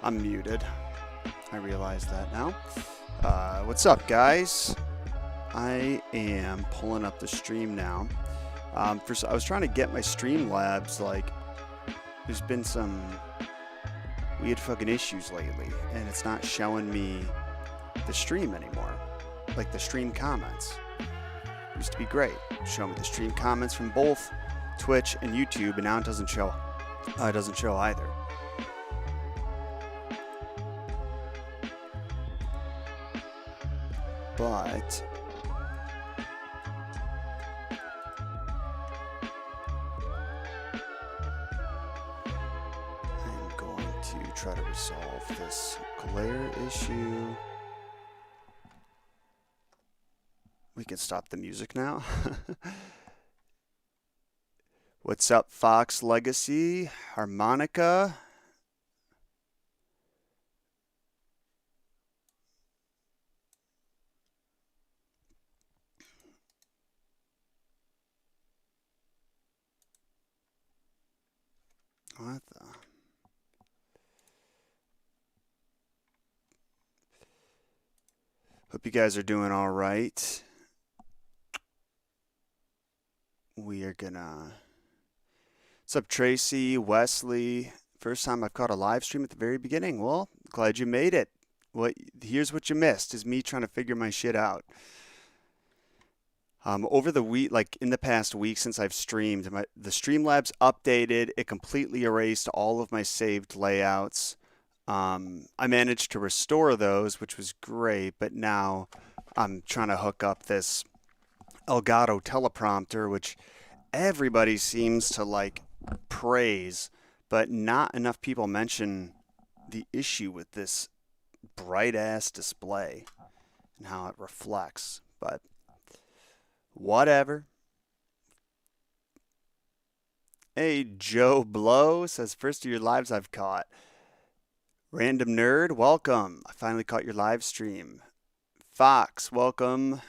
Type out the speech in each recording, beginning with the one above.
I'm muted. I realize that now. What's up, guys? I am pulling up the stream now. First, I was trying to get my Streamlabs. There's been some weird fucking issues lately, and it's not showing me the stream anymore. Like the stream comments. Used to be great. Show me the stream comments from both Twitch and YouTube, and now it doesn't show. It doesn't show either. But I'm going to try to resolve this glare issue. We can stop the music now. What's up, Fox Legacy? Harmonica? What the? Hope you guys are doing all right. We are gonna... What's up, Tracy, Wesley? First time I've caught a live stream at the very beginning. Well, glad you made it. Here's what you missed, is me trying to figure my shit out. Over the week, like in the past week since I've streamed, the Streamlabs updated. It completely erased all of my saved layouts. I managed to restore those, which was great, but now I'm trying to hook up this Elgato teleprompter, which everybody seems to like praise, but not enough people mention the issue with this bright ass display and how it reflects. But whatever. Hey, Joe Blow says, first of your lives I've caught. Random Nerd, welcome. I finally caught your live stream. Fox, welcome.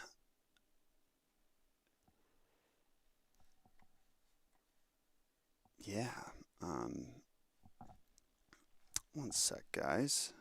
Yeah. One sec, guys.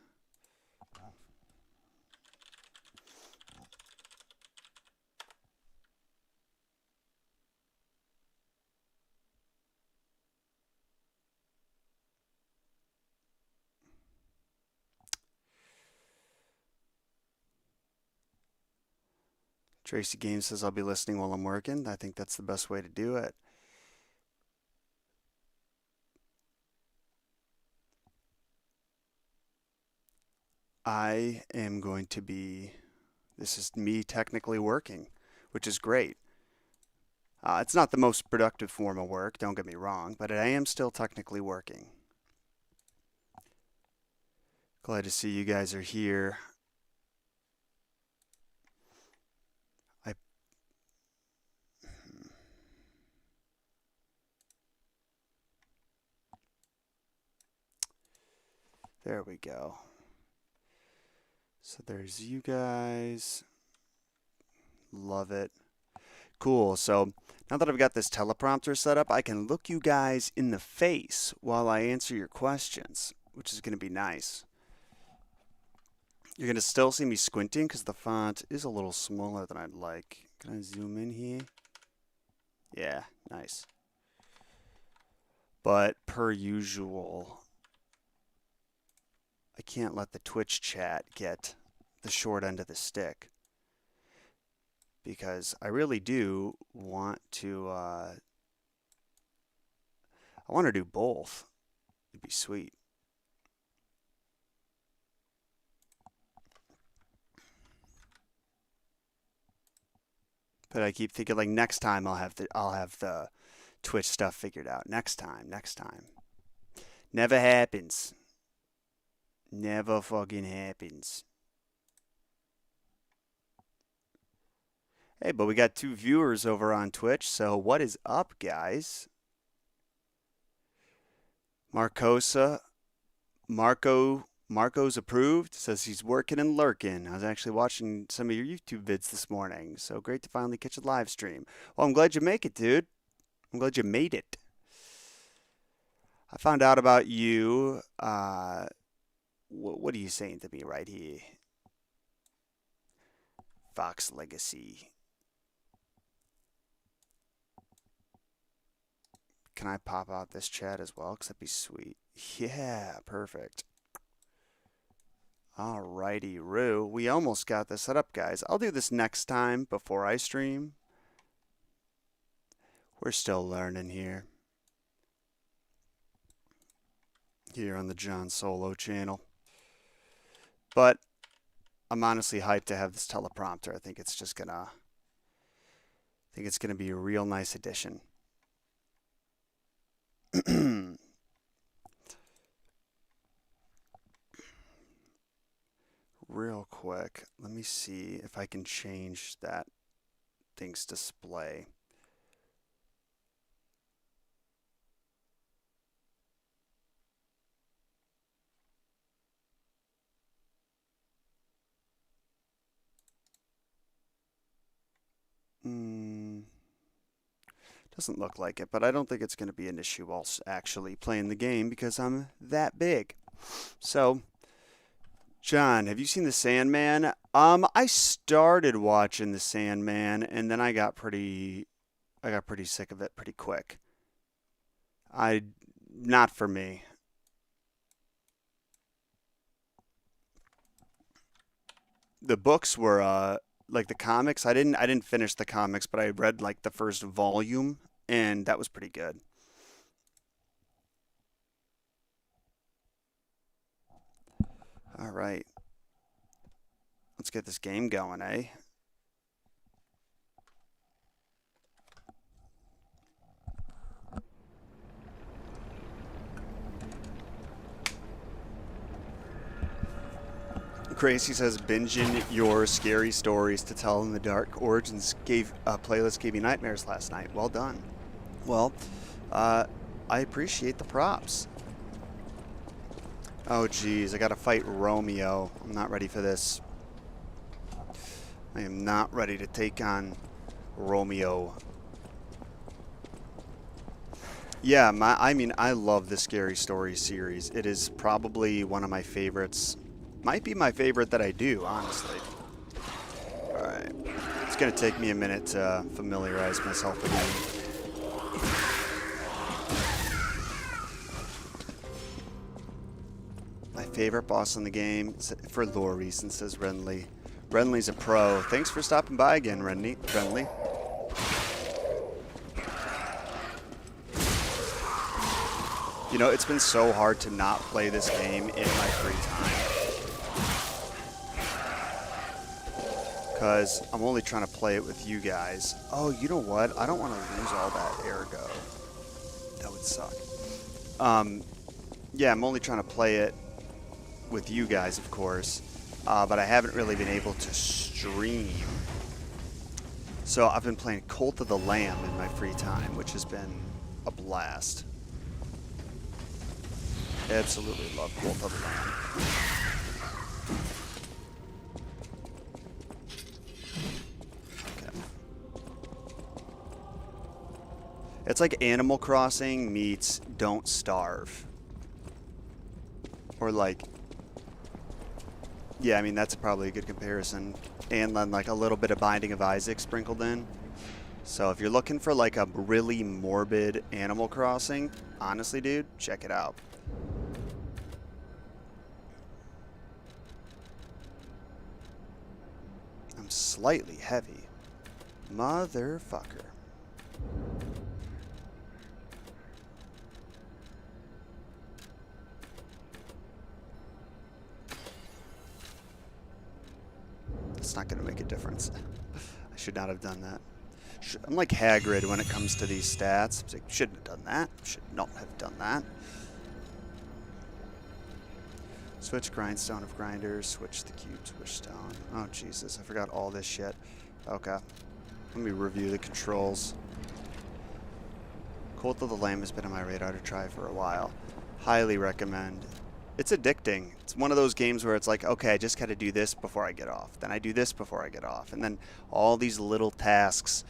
Tracy Games says I'll be listening while I'm working. I think that's the best way to do it. I am going to be, this is me technically working, which is great. It's not the most productive form of work, don't get me wrong, but I am still technically working. Glad to see you guys are here. There we go. So there's you guys. Love it. Cool. So now that I've got this teleprompter set up, I can look you guys in the face while I answer your questions, which is going to be nice. You're going to still see me squinting because the font is a little smaller than I'd like. Can I zoom in here? Yeah, nice. But per usual, I can't let the Twitch chat get the short end of the stick, because I really do want to, I want to do both. It'd be sweet. But I keep thinking, like, next time I'll have the Twitch stuff figured out. Next time. Never happens. Never fucking happens. Hey, but we got 2 viewers over on Twitch, so what is up, guys? Marco's approved, says he's working and lurking. I was actually watching some of your YouTube vids this morning, so great to finally catch a live stream. Well, I'm glad you make it, dude. I'm glad you made it. I found out about you What are you saying to me right here? Fox Legacy. Can I pop out this chat as well? Because that'd be sweet. Yeah, perfect. Alrighty, Roo. We almost got this set up, guys. I'll do this next time before I stream. We're still learning here. Here on the John Solo channel. But I'm honestly hyped to have this teleprompter. I think it's gonna be a real nice addition. Real quick, let me see if I can change that thing's display. Doesn't look like it, but I don't think it's going to be an issue while actually playing the game because I'm that big. So, John, have you seen The Sandman? I started watching The Sandman and then I got pretty sick of it pretty quick. Not for me. The books were like the comics. I didn't finish the comics, but I read like the first volume and that was pretty good. All right. Let's get this game going, eh? Gracie says, binging your scary stories to tell in the dark. Origins playlist gave you nightmares last night. Well done. Well, I appreciate the props. Oh, geez, I gotta fight Romeo. I'm not ready for this. I am not ready to take on Romeo. Yeah, I love the Scary Stories series. It is probably one of my favorites. Might be my favorite that I do, honestly. Alright. It's going to take me a minute to familiarize myself with it. My favorite boss in the game, for lore reasons, says Renly. Renly's a pro. Thanks for stopping by again, Renly. You know, it's been so hard to not play this game in my free time. Because I'm only trying to play it with you guys. Oh, you know what? I don't want to lose all that ergo. That would suck. Yeah, I'm only trying to play it with you guys, of course. But I haven't really been able to stream. So I've been playing Cult of the Lamb in my free time, which has been a blast. Absolutely love Cult of the Lamb. It's like Animal Crossing meets Don't Starve. Or like, yeah, I mean, that's probably a good comparison. And then like a little bit of Binding of Isaac sprinkled in. So if you're looking for like a really morbid Animal Crossing, honestly, dude, check it out. I'm slightly heavy. Motherfucker. It's not going to make a difference. I should not have done that. I'm like Hagrid when it comes to these stats. It's like, shouldn't have done that. Should not have done that. Switch grindstone of grinders. Switch the cube. Switch stone. Oh, Jesus. I forgot all this shit. Okay. Let me review the controls. Cult of the Lamb has been on my radar to try for a while. Highly recommend. It's addicting. It's one of those games where it's like, okay, I just got to do this before I get off. Then I do this before I get off. And then all these little tasks,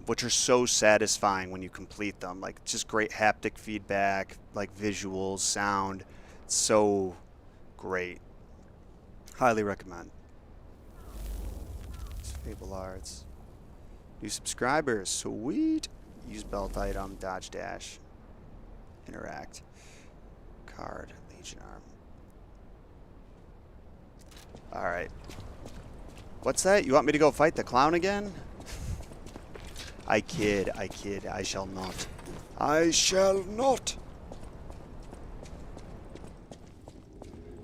which are so satisfying when you complete them. Like, just great haptic feedback, like visuals, sound. It's so great. Highly recommend. Fable Arts. New subscribers. Sweet. Use belt item. Dodge dash. Interact. Card. Legion arm. Alright. What's that? You want me to go fight the clown again? I kid. I kid. I shall not. I shall not.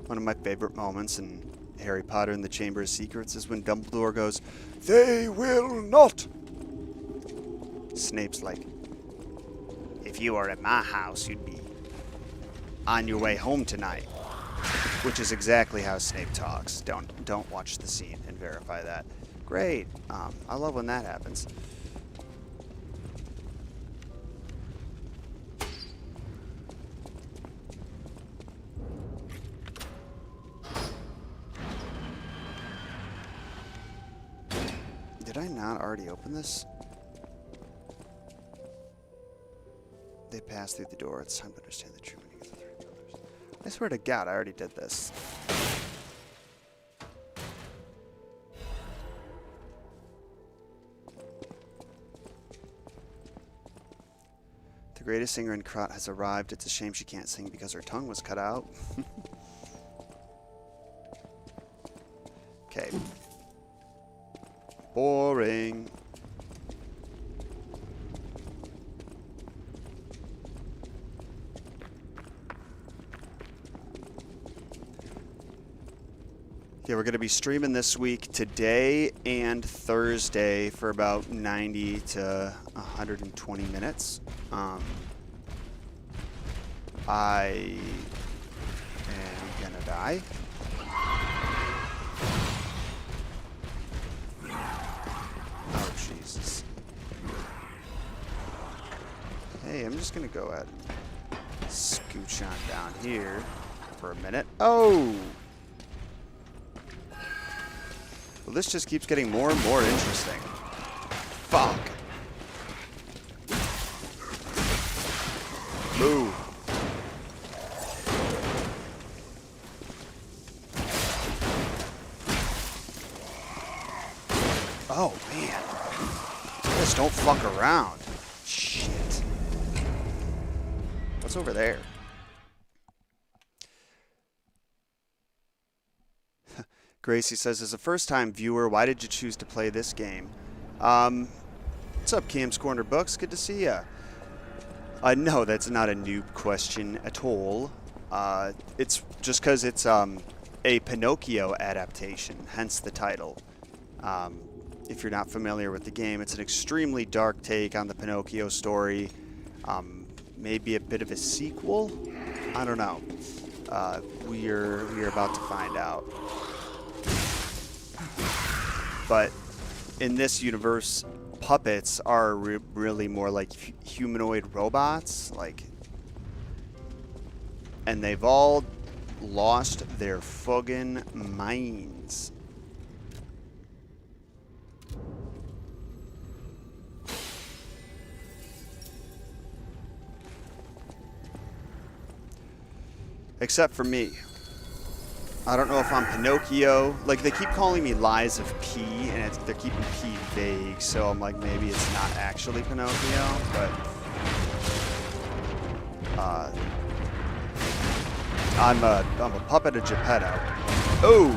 One of my favorite moments in Harry Potter and the Chamber of Secrets is when Dumbledore goes, "They will not!" Snape's like, "If you were at my house, you'd be on your way home tonight." Which is exactly how Snape talks. Don't watch the scene and verify that. Great. I love when that happens. Did I not already open this? They pass through the door. It's time to understand the true meaning of the three pillars. I swear to God, I already did this. The greatest singer in Krat has arrived. It's a shame she can't sing because her tongue was cut out. Okay. Boring. Yeah, we're going to be streaming this week today and Thursday for about 90 to 120 minutes. I am going to die. Oh, Jesus. Hey, I'm just going to go ahead and scooch on down here for a minute. Oh! Well, this just keeps getting more and more interesting. Fuck. Move. Oh, man. Just don't fuck around. Shit. What's over there? Gracie says, as a first-time viewer, why did you choose to play this game? What's up, Cam's Corner Books? Good to see ya. No, that's not a noob question at all. It's just because it's a Pinocchio adaptation, hence the title. If you're not familiar with the game, it's an extremely dark take on the Pinocchio story. Maybe a bit of a sequel? I don't know. We're about to find out. But in this universe, puppets are really more like humanoid robots, and they've all lost their fucking minds. Except for me. I don't know if I'm Pinocchio. Like, they keep calling me Lies of P, and they're keeping P vague, so I'm like, maybe it's not actually Pinocchio, but... I'm a puppet of Geppetto. Oh!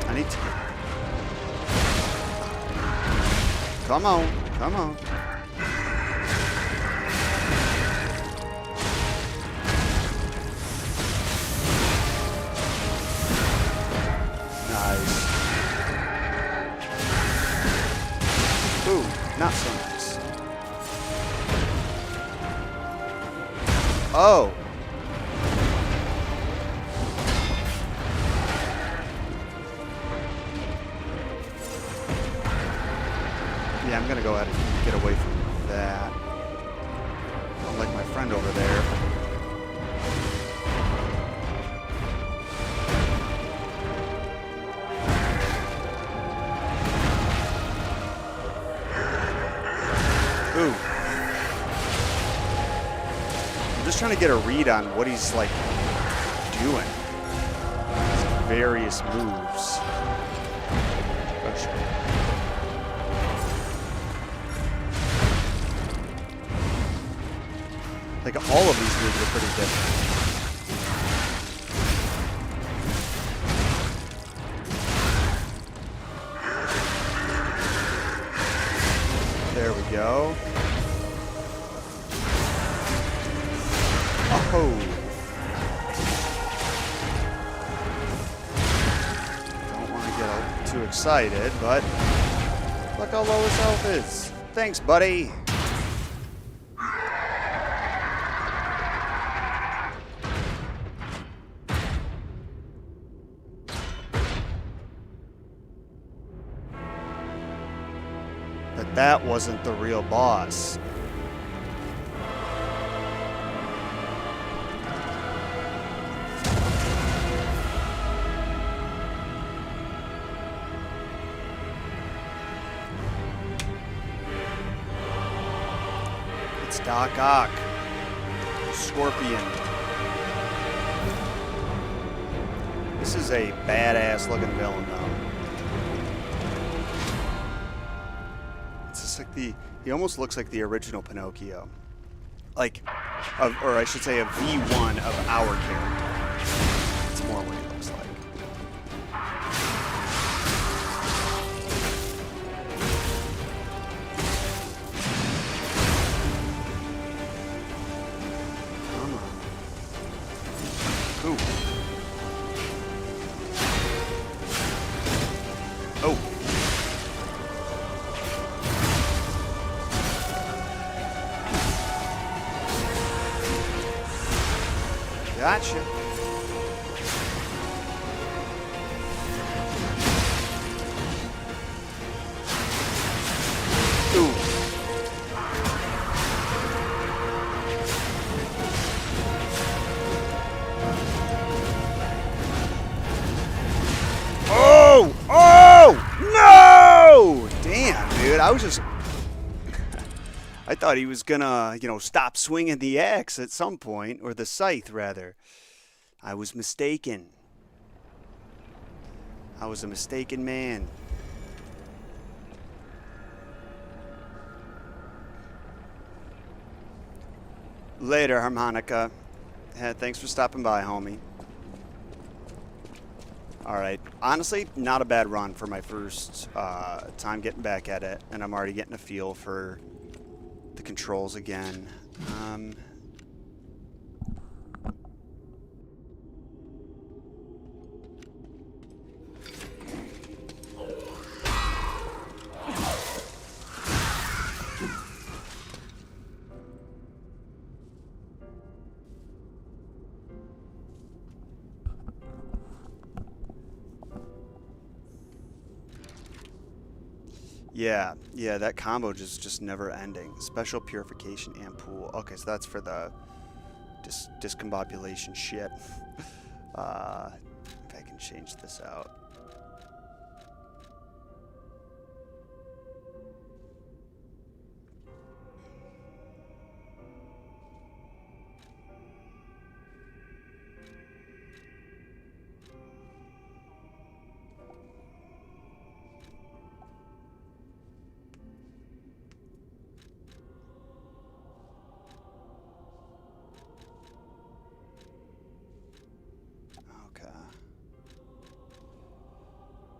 I need to... Come on, come on. Nice. Ooh, not so nice. Oh. Yeah, I'm gonna go ahead and get away from that. Don't like my friend over there. just trying to get a read on what he's like doing. His various moves. Like all of these moves are pretty different. There we go. Oh. Don't want to get too excited, but look how low his health is. Thanks, buddy. But that wasn't the real boss. It's Doc Ock, Scorpion. This is a badass looking villain, though. It's like he almost looks like the original Pinocchio, like, or I should say, a V1 of our character. It's more what he looks like. Ooh. Oh. Gotcha. Ooh. Oh! Oh! No! Damn, dude. I was just... I thought he was gonna, stop swinging the axe at some point, or the scythe, rather. I was mistaken. I was a mistaken man. Later, Harmonica. Yeah, thanks for stopping by, homie. Alright, honestly, not a bad run for my first time getting back at it, and I'm already getting a feel for the controls again. Yeah, that combo just never ending. Special purification and pool. Okay, so that's for the discombobulation shit. If I can change this out.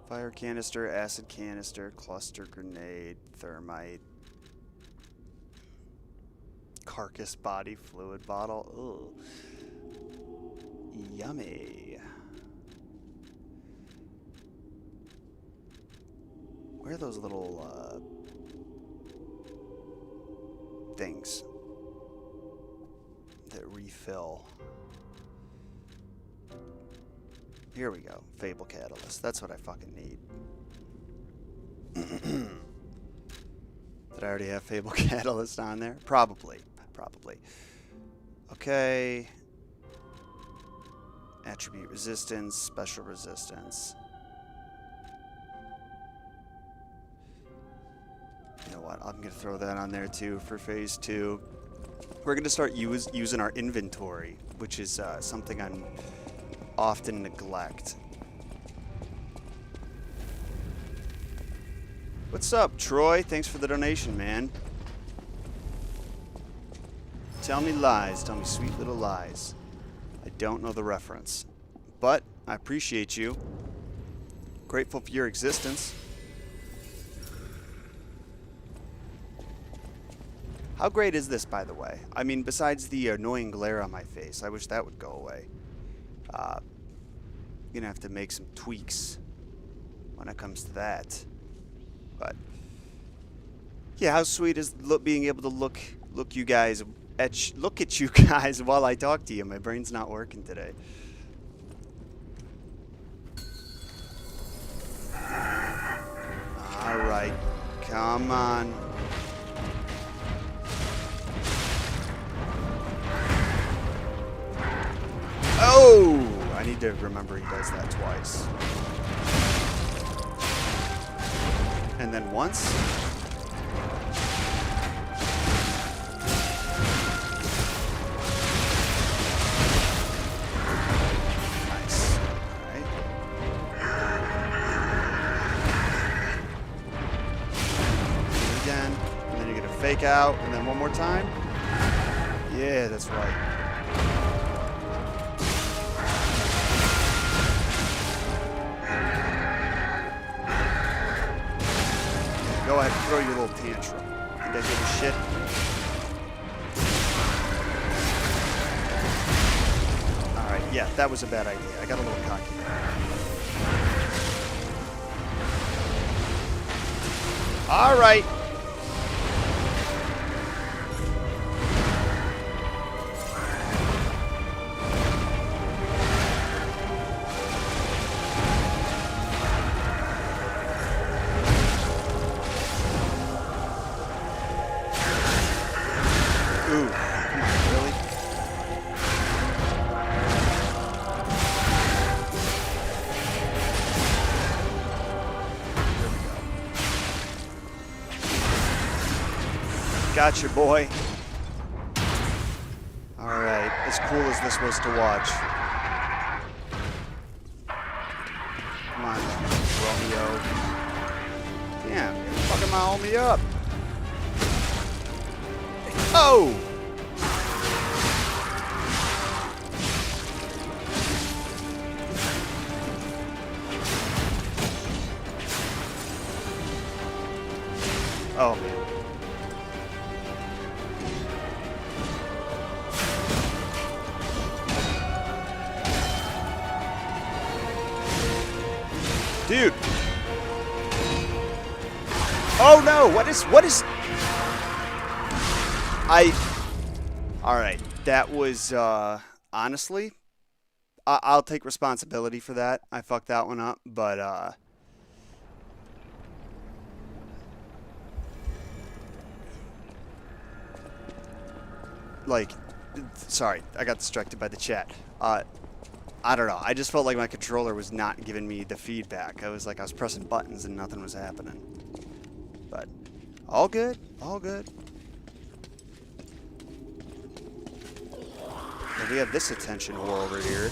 Fire canister, acid canister, cluster grenade, thermite, carcass body fluid bottle. Ugh. Yummy. Where are those little things that refill? Here we go. Fable Catalyst. That's what I fucking need. Did I already have Fable Catalyst on there? Probably. Okay. Attribute resistance, special resistance. You know what? I'm going to throw that on there too for phase 2. we're gonna start using our inventory, which is something I'm often neglect. What's up, Troy? Thanks for the donation, man. Tell me lies. Tell me sweet little lies. I don't know the reference, but I appreciate you. Grateful for your existence. How great is this, by the way? I mean, besides the annoying glare on my face, I wish that would go away. Gonna have to make some tweaks when it comes to that. But yeah, how sweet is being able to look you guys look at you guys while I talk to you. My brain's not working today. All right, come on. Oh, I need to remember he does that twice. And then once. Nice. Alright. Again. And then you get a fake out. And then one more time. Yeah, that's right. Go ahead, throw your little tantrum. Think I give a shit? Alright, yeah, that was a bad idea. I got a little cocky there. Alright. Gotcha, boy. Alright, as cool as this was to watch. Come on, Romeo. Damn, you're fucking my homie up. Oh! Oh, man. Dude. Oh no, what is Alright, that was honestly, I'll take responsibility for that. I fucked that one up, but like, sorry, I got distracted by the chat. I don't know. I just felt like my controller was not giving me the feedback. I was pressing buttons and nothing was happening. But all good, all good. And we have this attention whore over here.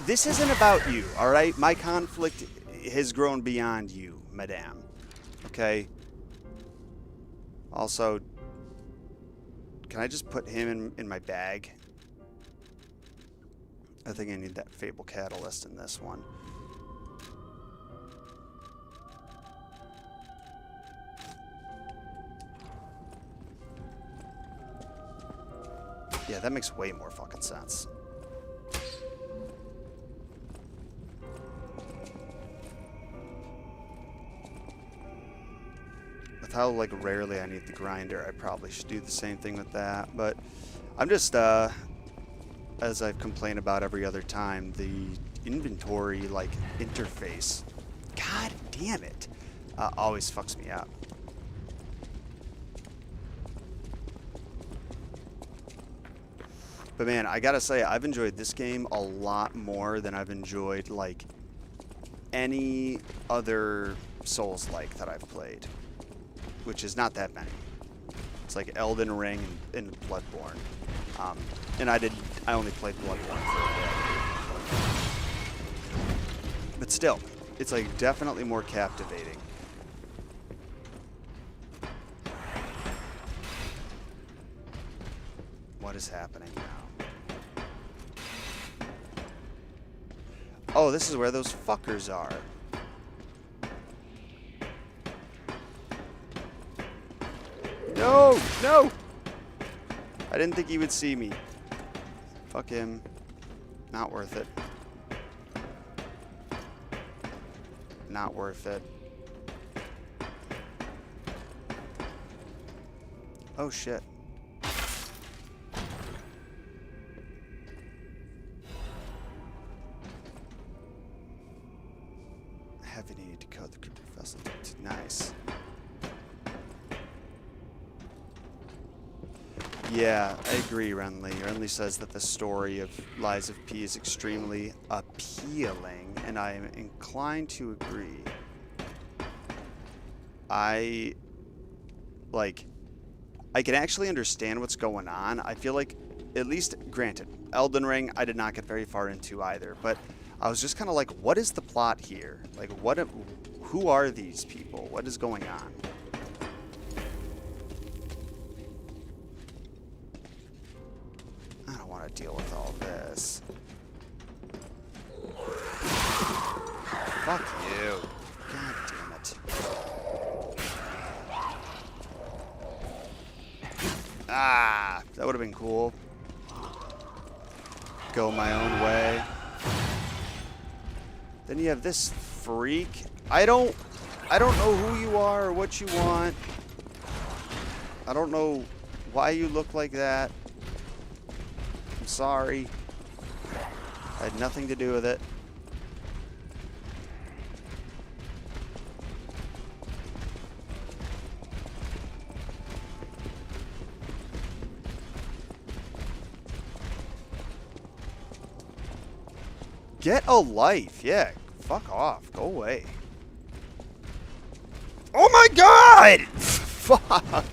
This isn't about you, all right? My conflict has grown beyond you, madame. Okay? Also, can I just put him in my bag? I think I need that Fable Catalyst in this one. Yeah, that makes way more fucking sense. With how, like, rarely I need the grinder, I probably should do the same thing with that. But I'm just, as I've complained about every other time, the inventory, like, interface, god damn it, always fucks me up. But man, I gotta say, I've enjoyed this game a lot more than I've enjoyed, like, any other Souls-like that I've played, which is not that many. It's like Elden Ring and Bloodborne. And I only played Bloodborne for a bit. But still, it's like definitely more captivating. What is happening now? Oh, this is where those fuckers are. No! No! I didn't think he would see me. Fuck him. Not worth it. Not worth it. Oh shit. Heavy need to code the cryptic vessel. Nice. Yeah, I agree, Renly. Renly says that the story of Lies of P is extremely appealing, and I am inclined to agree. I can actually understand what's going on. I feel like, at least, granted, Elden Ring, I did not get very far into either, but I was just kind of like, what is the plot here? Like, who are these people? What is going on? I don't want to deal with all this. Fuck you. God damn it. Ah, that would have been cool. Go my own way. Then you have this freak. I don't know who you are or what you want. I don't know why you look like that. I'm sorry. I had nothing to do with it. Get a life. Yeah, fuck off. Go away. Oh my god! Fuck.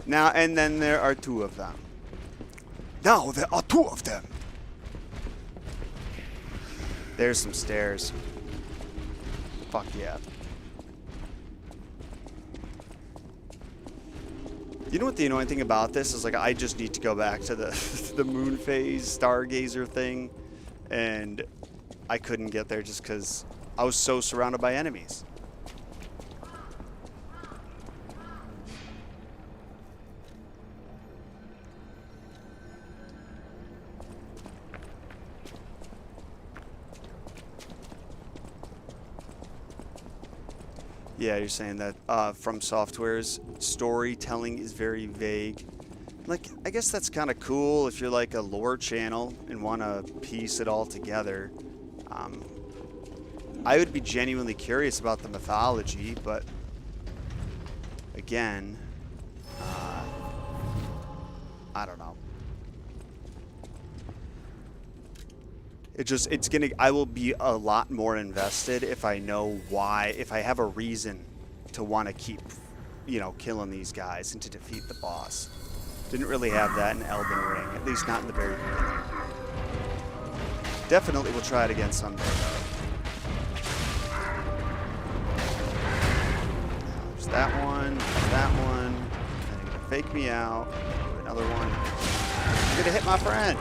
Now, and then there are two of them. Now there are two of them. There's some stairs. Fuck yeah. You know what the annoying thing about this is? Like, I just need to go back to the the moon phase stargazer thing. And I couldn't get there just because I was so surrounded by enemies. Yeah, you're saying that From Software's storytelling is very vague. Like, I guess that's kind of cool if you're like a lore channel and want to piece it all together. I would be genuinely curious about the mythology, but again, I don't know. I will be a lot more invested if I know why, if I have a reason to want to keep, killing these guys and to defeat the boss. Didn't really have that in Elden Ring, at least not in the very beginning. Definitely will try it again someday, though. There's that one, and you're gonna fake me out. Another one. You're gonna hit my friend.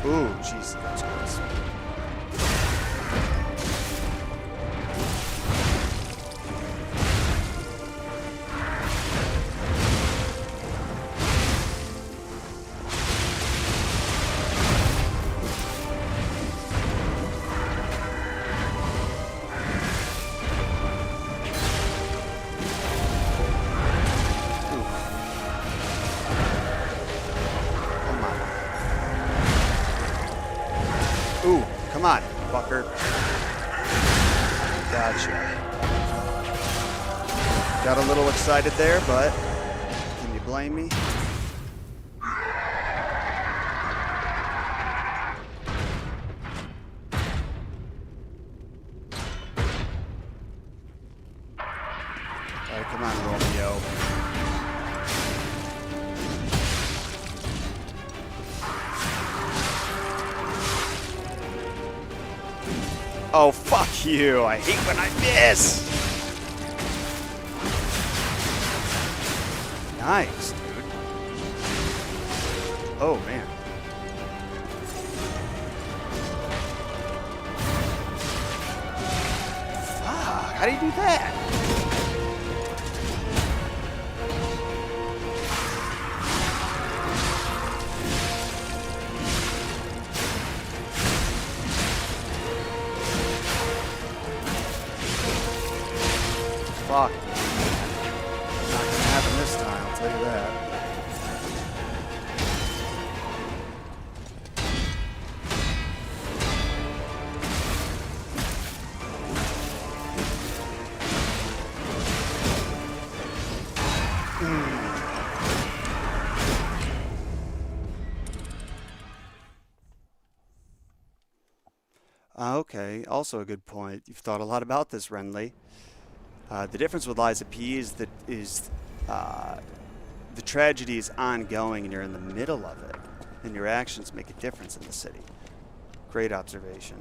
Ooh, jeez, that was close. Come on, fucker. Gotcha. Got a little excited there, but can you blame me? Alright, come on, Romeo. Oh, fuck you. I hate when I miss. Nice, dude. Oh, man. Fuck, how do you do that? Fuck. Not gonna happen this time, I'll tell you that. Okay, also a good point. You've thought a lot about this, Renly. The difference with Lies of P is that the tragedy is ongoing and you're in the middle of it, and your actions make a difference in the city. Great observation.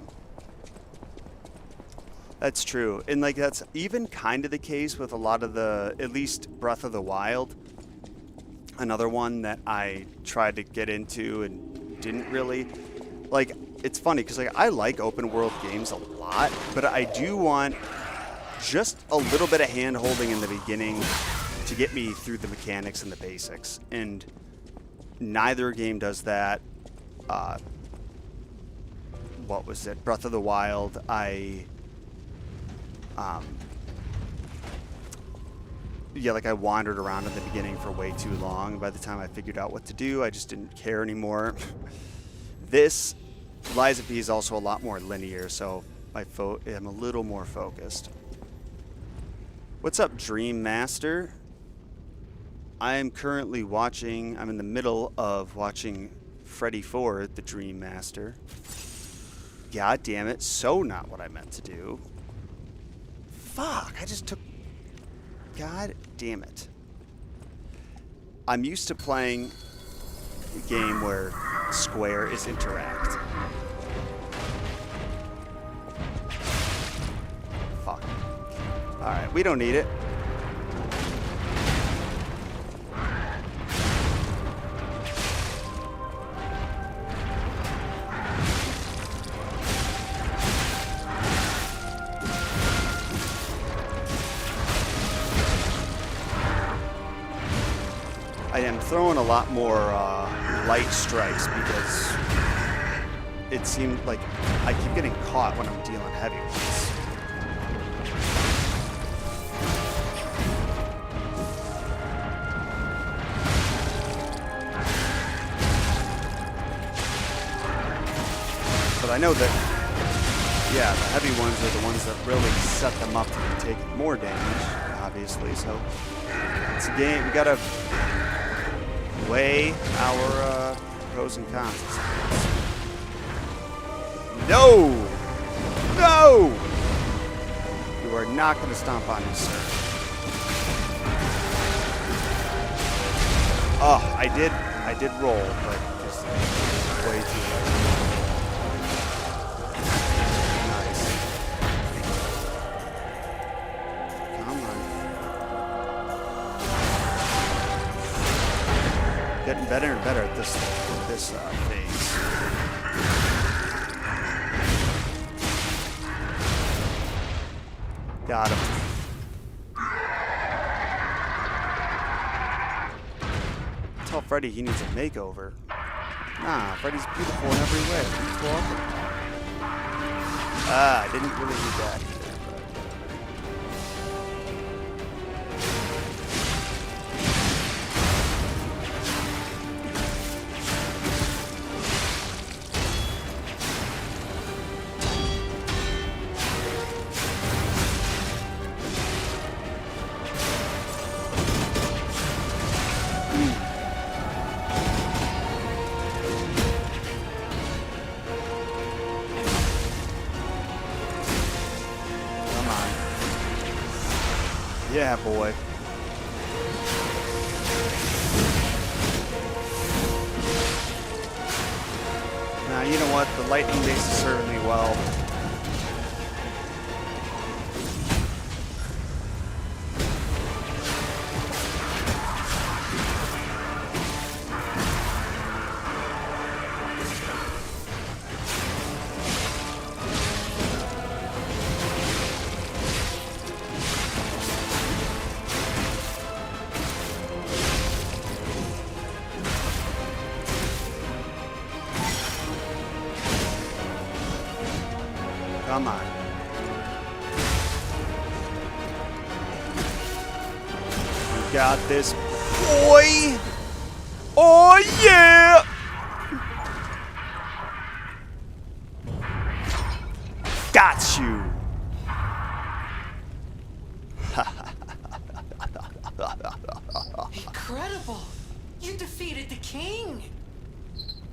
That's true, and like that's even kind of the case with a lot of the, at least Breath of the Wild. Another one that I tried to get into and didn't really like. It's funny because like I like open world games a lot, but I do want just a little bit of hand holding in the beginning to get me through the mechanics and the basics, and neither game does that. What was it? Breath of the Wild. Yeah, like I wandered around in the beginning for way too long. By the time I figured out what to do, I just didn't care anymore. This Lies of P is also a lot more linear, so I'm a little more focused. What's up, Dream Master? I am currently watching, I'm in the middle of watching Freddy 4, the Dream Master. God damn it, so not what I meant to do. Fuck, I just took... God damn it. I'm used to playing a game where square is interact. Fuck. Alright, we don't need it. I am throwing a lot more light strikes because it seemed like I keep getting caught when I'm dealing heavy ones. But I know that, yeah, the heavy ones are the ones that really set them up to be taking more damage, obviously. So it's a game, we gotta weigh our pros and cons. No! No! You are not going to stomp on me, sir. Oh, I did roll, but just way too late. Nice. Come on. Getting better and better at this phase. Got him. Tell Freddy he needs a makeover. Nah, Freddy's beautiful in every way. He's welcome. I didn't really need that either. Yeah, boy. Now, you know what? The lightning base is serving me well. Come on. You got this, boy. Oh, yeah. Got you. Incredible. You defeated the king.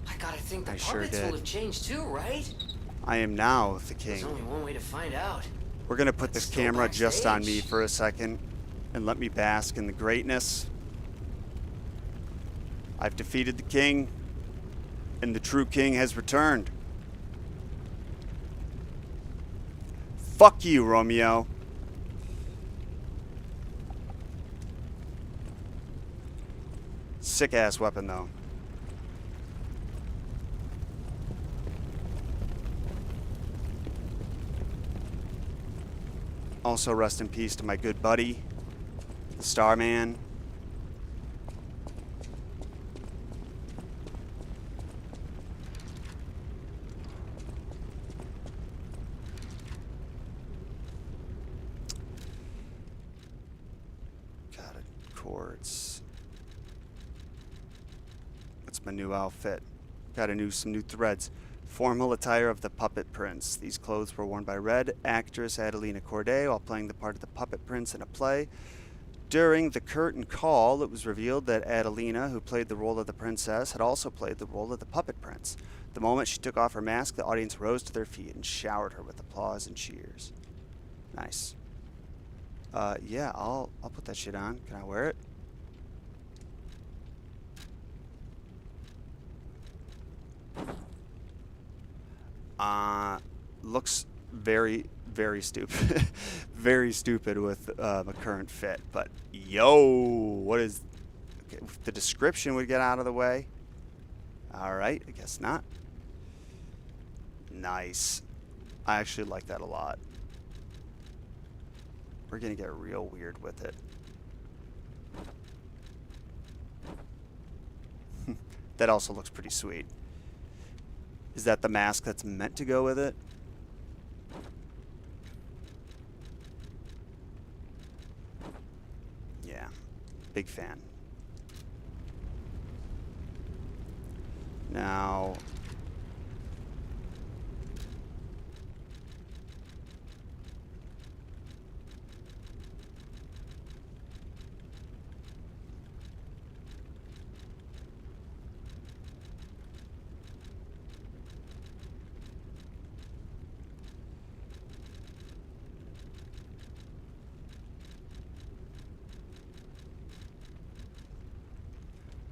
I gotta think the I sure puppets did. will have changed too, right? I am now the There's king. only one way to find out. We're going to put this Still camera just on me backstage. for a second and let me bask in the greatness. I've defeated the king, and the true king has returned. Fuck you, Romeo. Sick-ass weapon, though. Also, rest in peace to my good buddy, the Starman. Got it. Cords. That's my new outfit. Got some new threads. Formal attire of the Puppet Prince. These clothes were worn by Red actress Adelina Corday while playing the part of the Puppet Prince in a play. During the curtain call, it was revealed that Adelina, who played the role of the princess, had also played the role of the Puppet Prince. The moment she took off her mask, the audience rose to their feet and showered her with applause and cheers. Nice. Yeah, I'll put that shit on. Can I wear it? Looks very, very stupid. Very stupid with my current fit. But, yo, what is... Okay, if the description would get out of the way. Alright, I guess not. Nice. I actually like that a lot. We're going to get real weird with it. That also looks pretty sweet. Is that the mask that's meant to go with it? Yeah, big fan. Now,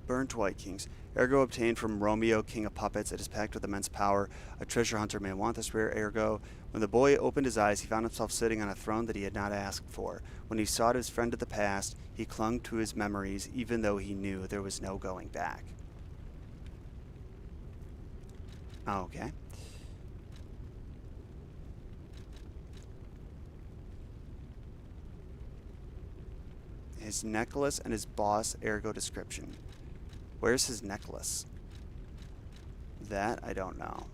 Burnt White Kings. Ergo obtained from Romeo, king of puppets. It is packed with immense power. A treasure hunter may want this rare ergo. When the boy opened his eyes, he found himself sitting on a throne that he had not asked for. When he sought his friend of the past, he clung to his memories, even though he knew there was no going back. Okay. His necklace and his boss ergo description. Where's his necklace? That I don't know.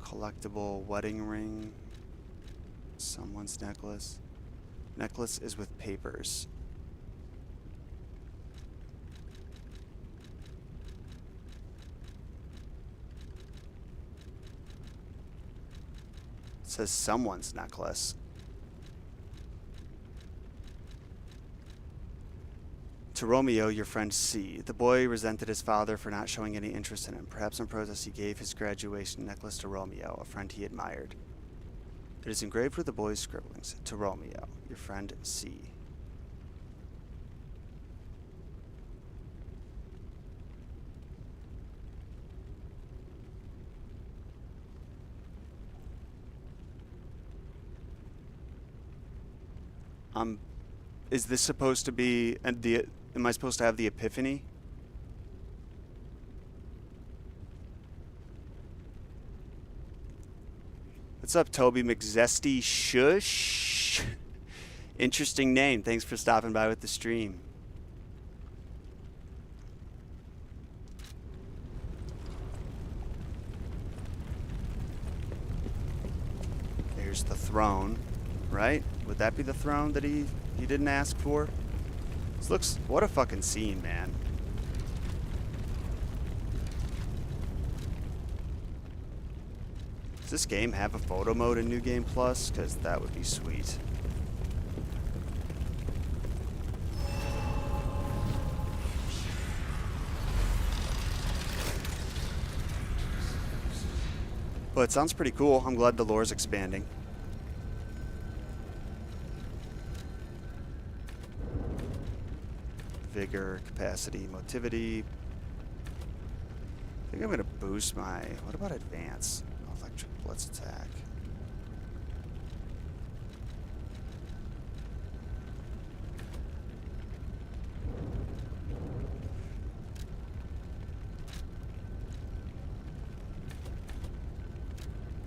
Collectible wedding ring. Someone's necklace. Necklace is with papers. It says someone's necklace. To Romeo, your friend C. The boy resented his father for not showing any interest in him. Perhaps in protest he gave his graduation necklace to Romeo, a friend he admired. It is engraved with the boy's scribblings. To Romeo, your friend C. Is this supposed to be am I supposed to have the epiphany? What's up, Toby McZesty Shush? Interesting name. Thanks for stopping by with the stream. There's the throne, right? Would that be the throne that he didn't ask for? This looks... What a fucking scene, man. Does this game have a photo mode in New Game Plus? Because that would be sweet. But it sounds pretty cool. I'm glad the lore's expanding. Vigor, capacity, motivity. I think I'm going to boost my... What about advance? Electric Blitz attack.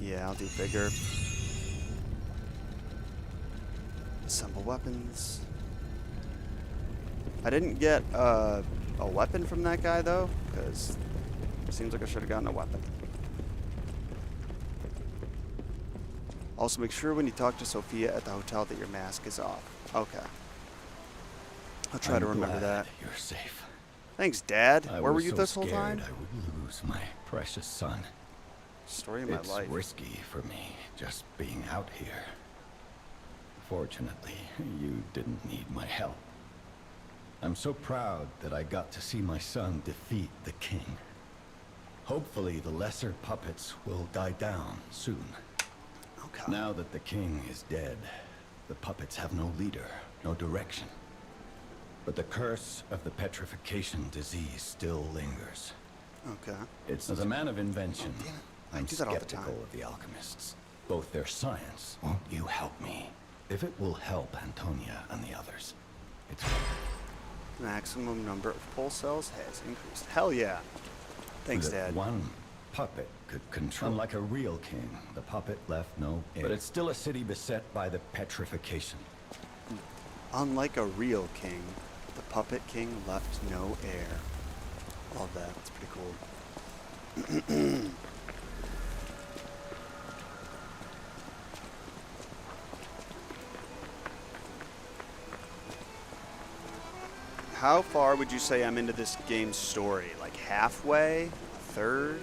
Yeah, I'll do Vigor. Assemble weapons. I didn't get a weapon from that guy, though, because it seems like I should have gotten a weapon. Also, make sure when you talk to Sophia at the hotel that your mask is off. Okay. I'll try to remember that. You're safe. Thanks, Dad. I Where were was you so this whole scared time? I would lose my precious son. Story of my It's life. risky for me just being out here. Fortunately, you didn't need my help. I'm so proud that I got to see my son defeat the king. Hopefully the lesser puppets will die down soon. Okay. Now that the king is dead, the puppets have no leader, no direction. But the curse of the petrification disease still lingers. Okay. It's as a man of invention, Oh, damn it. I I'm do that all the skeptical time. of the alchemists. Both their science. Won't you help me? If it will help Antonia and the others, it's... Maximum number of pulse cells has increased. Hell yeah. Thanks, that Dad. one puppet could control. Unlike a real king, the puppet left no heir. But it's still a city beset by the petrification. Unlike a real king, the puppet king left no heir. Love that. That's pretty cool. How far would you say I'm into this game's story? Like halfway? A third?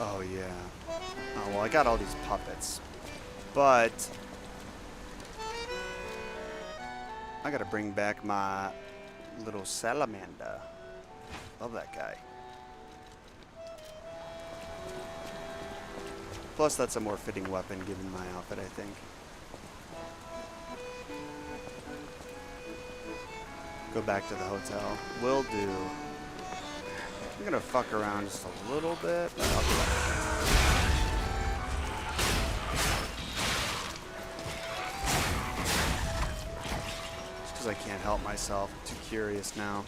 Oh yeah. Oh well, I got all these puppets, but I gotta bring back my little salamander. Love that guy. Plus, that's a more fitting weapon given my outfit, I think. Go back to the hotel. Will do. I'm gonna fuck around just a little bit, but I'll be back. Just because I can't help myself. I'm too curious now.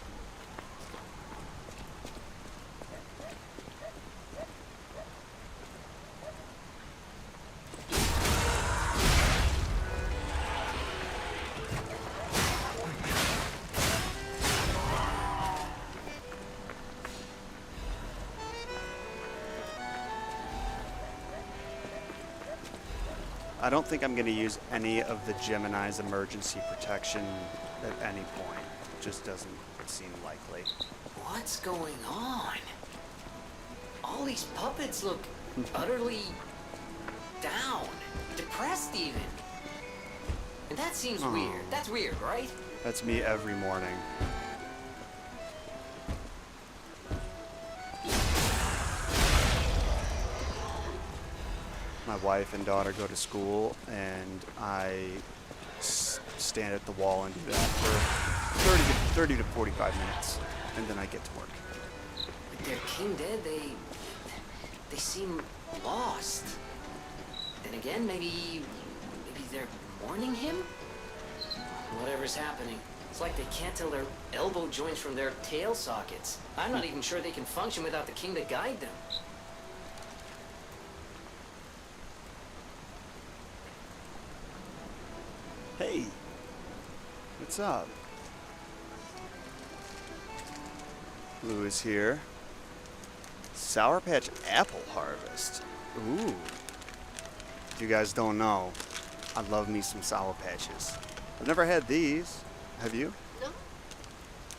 I don't think I'm going to use any of the Gemini's emergency protection at any point. It just doesn't seem likely. What's going on? All these puppets look utterly down, depressed even. And that seems weird. That's weird, right? That's me every morning. My wife and daughter go to school, and I stand at the wall and do that for 30 to 45 minutes, and then I get to work. With their king dead, they seem lost. Then again, maybe they're mourning him? Whatever's happening, it's like they can't tell their elbow joints from their tail sockets. I'm not even sure they can function without the king to guide them. Hey, what's up? Blue is here. Sour Patch Apple Harvest. Ooh. If you guys don't know, I love me some Sour Patches. I've never had these. Have you? No.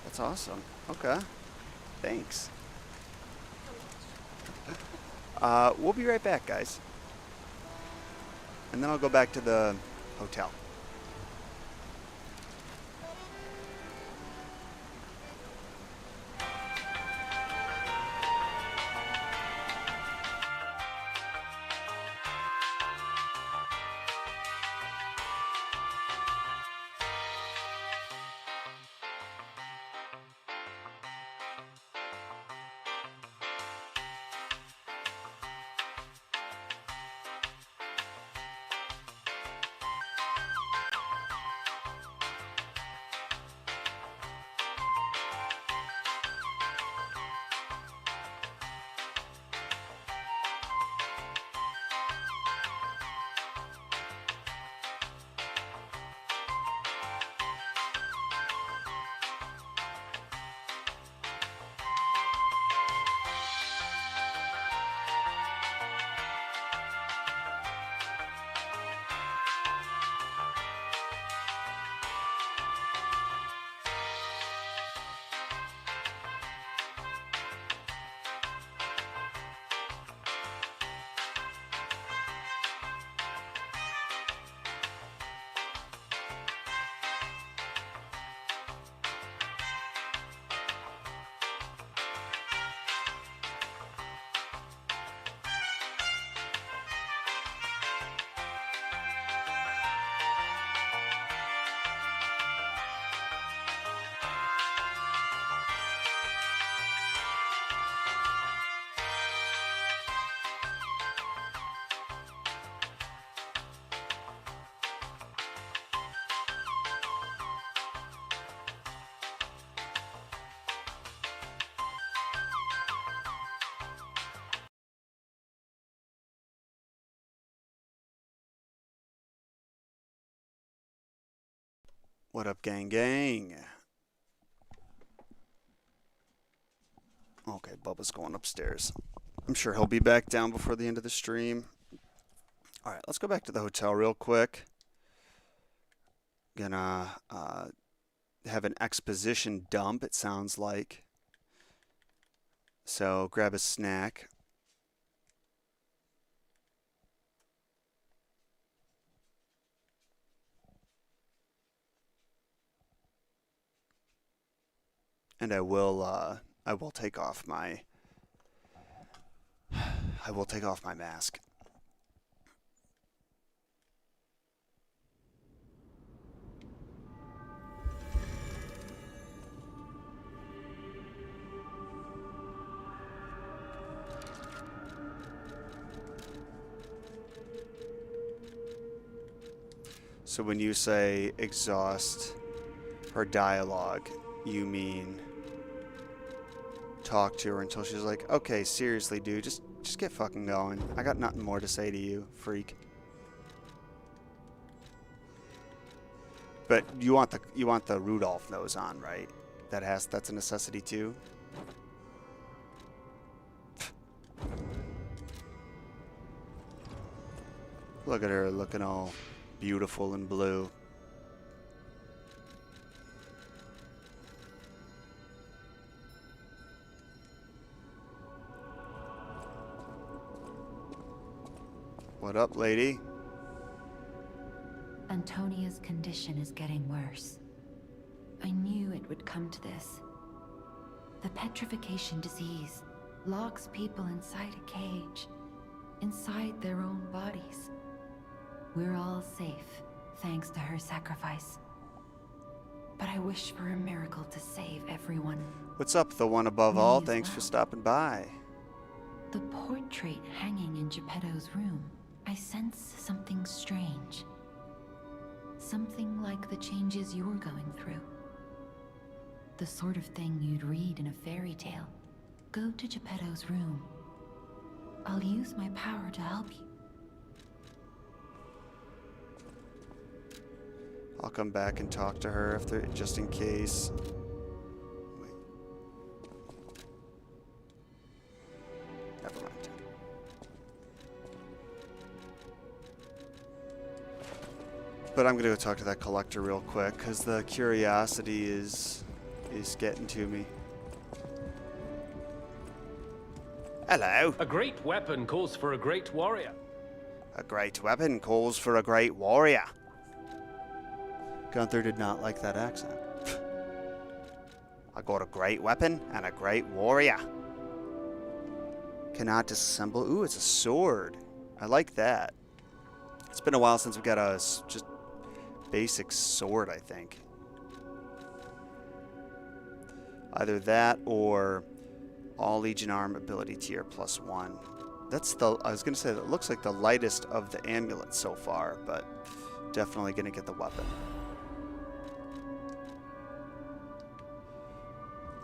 That's awesome. Okay. Thanks. We'll be right back, guys. And then I'll go back to the hotel. What up, gang gang? Okay, Bubba's going upstairs. I'm sure he'll be back down before the end of the stream. Alright, let's go back to the hotel real quick. Gonna have an exposition dump, it sounds like. So grab a snack. And I will take off my mask. So when you say exhaust her dialogue, you mean talk to her until she's like, okay, seriously, dude, just get fucking going. I got nothing more to say to you, freak. But you want the Rudolph nose on, right? That's a necessity too. Look at her looking all beautiful and blue. What up, lady? Antonia's condition is getting worse. I knew it would come to this. The petrification disease locks people inside a cage, inside their own bodies. We're all safe, thanks to her sacrifice. But I wish for a miracle to save everyone. What's up, the one above all? Me as Thanks for well. stopping by. The portrait hanging in Geppetto's room, I sense something strange. Something like the changes you're going through. The sort of thing you'd read in a fairy tale. Go to Geppetto's room. I'll use my power to help you. I'll come back and talk to her if there, just in case. Wait. Never mind. But I'm gonna go talk to that collector real quick because the curiosity is getting to me. Hello. A great weapon calls for a great warrior. A great weapon calls for a great warrior. Gunther did not like that accent. I got a great weapon and a great warrior. Cannot disassemble. Ooh, it's a sword. I like that. It's been a while since we got a just basic sword, I think. Either that or all Legion Arm ability tier +1. That's the, I was going to say, that looks like the lightest of the amulets so far, but definitely going to get the weapon.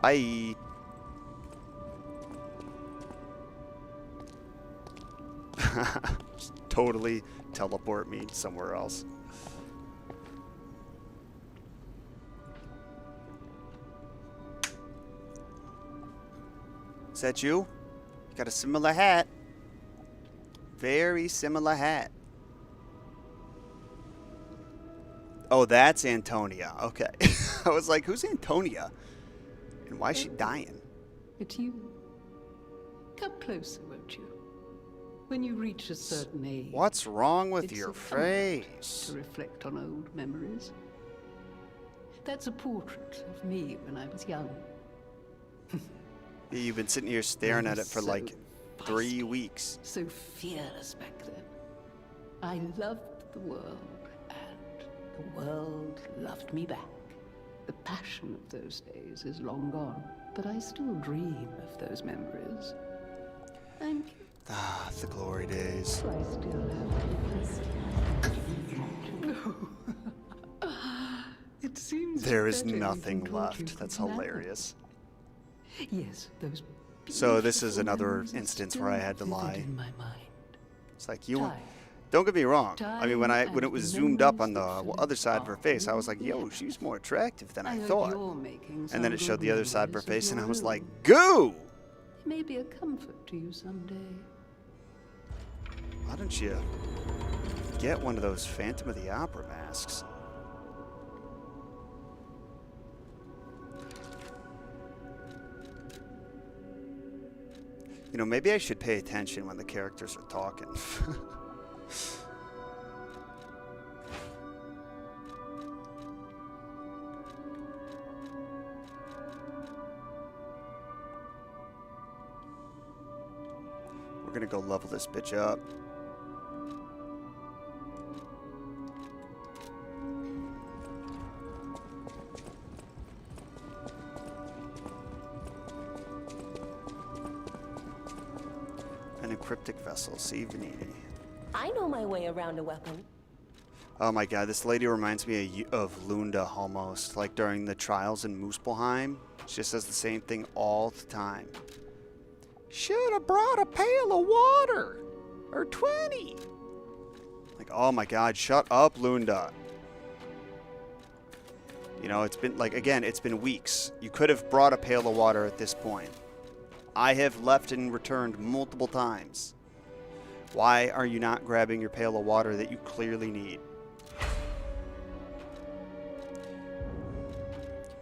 Bye. Just totally teleport me somewhere else. Is that you? You got a similar hat. Very similar hat. Oh, that's Antonia. Okay. I was like, who's Antonia? And why is she dying? It's you. Come closer, won't you? When you reach a certain age, What's wrong with it's your a comfort face? to reflect on old memories. That's a portrait of me when I was young. Yeah, you've been sitting here staring I at it was for so like 3 feisty, weeks. So fearless back then. I loved the world, and the world loved me back. The passion of those days is long gone, but I still dream of those memories. Thank you. Ah, the glory days. I still have. It seems There is better nothing even talking left. That's from now. hilarious. Yes, those. So this is beautiful another memories are instance still where I had to vivid lie. in my mind. It's like you. Time. Don't get me wrong. I mean, when Time it was and zoomed up on memories the that other side of her fill face, I was our like, "Yo, lives. she's more attractive than I heard thought." you're making And then some it showed good the other side of her memories face, and I your was own. like, "Goo! It may be a comfort to you someday. Why don't you get one of those Phantom of the Opera masks?" You know, maybe I should pay attention when the characters are talking. We're gonna go level this bitch up. An cryptic vessel, see Venini. I know my way around a weapon. Oh my god, this lady reminds me of Lunda almost. Like during the trials in Muspelheim. She just says the same thing all the time. Should have brought a pail of water. Or 20. Like, oh my god, shut up, Lunda. You know, it's been, like, again, it's been weeks. You could have brought a pail of water at this point. I have left and returned multiple times. Why are you not grabbing your pail of water that you clearly need?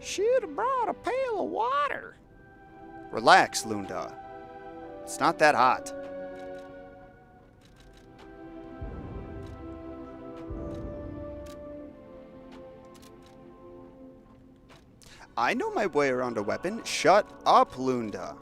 Should have brought a pail of water. Relax, Lunda. It's not that hot. I know my way around a weapon. Shut up, Lunda.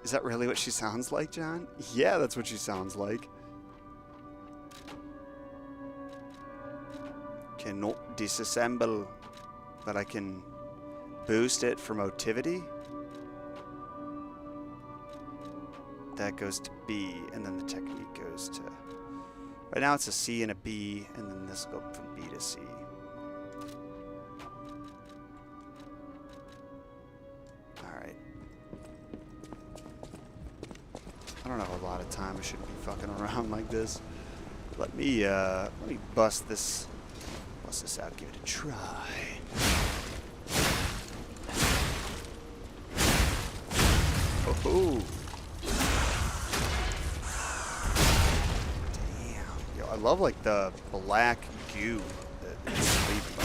Is that really what she sounds like, John? Yeah, that's what she sounds like. Cannot disassemble, but I can boost it for motivity. That goes to B, and then the technique goes to... Right now it's a C and a B, and then this will go from B to C. Alright. I don't have a lot of time. I shouldn't be fucking around like this. Let me bust this out, give it a try. Oh. I love like the black goo that it's leaving.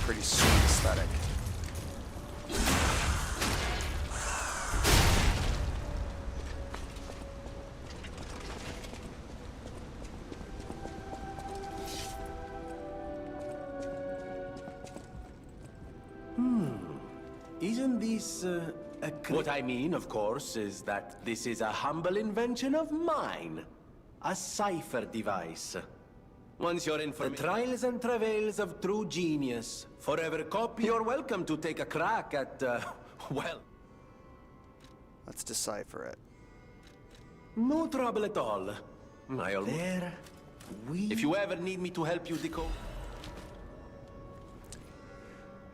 Pretty sweet aesthetic. Isn't this What I mean, of course, is that this is a humble invention of mine. A cipher device. Once you're in for the trials and travails of true genius, forever copy, you're welcome to take a crack at, well... Let's decipher it. No trouble at all. There we... If you ever need me to help you decode...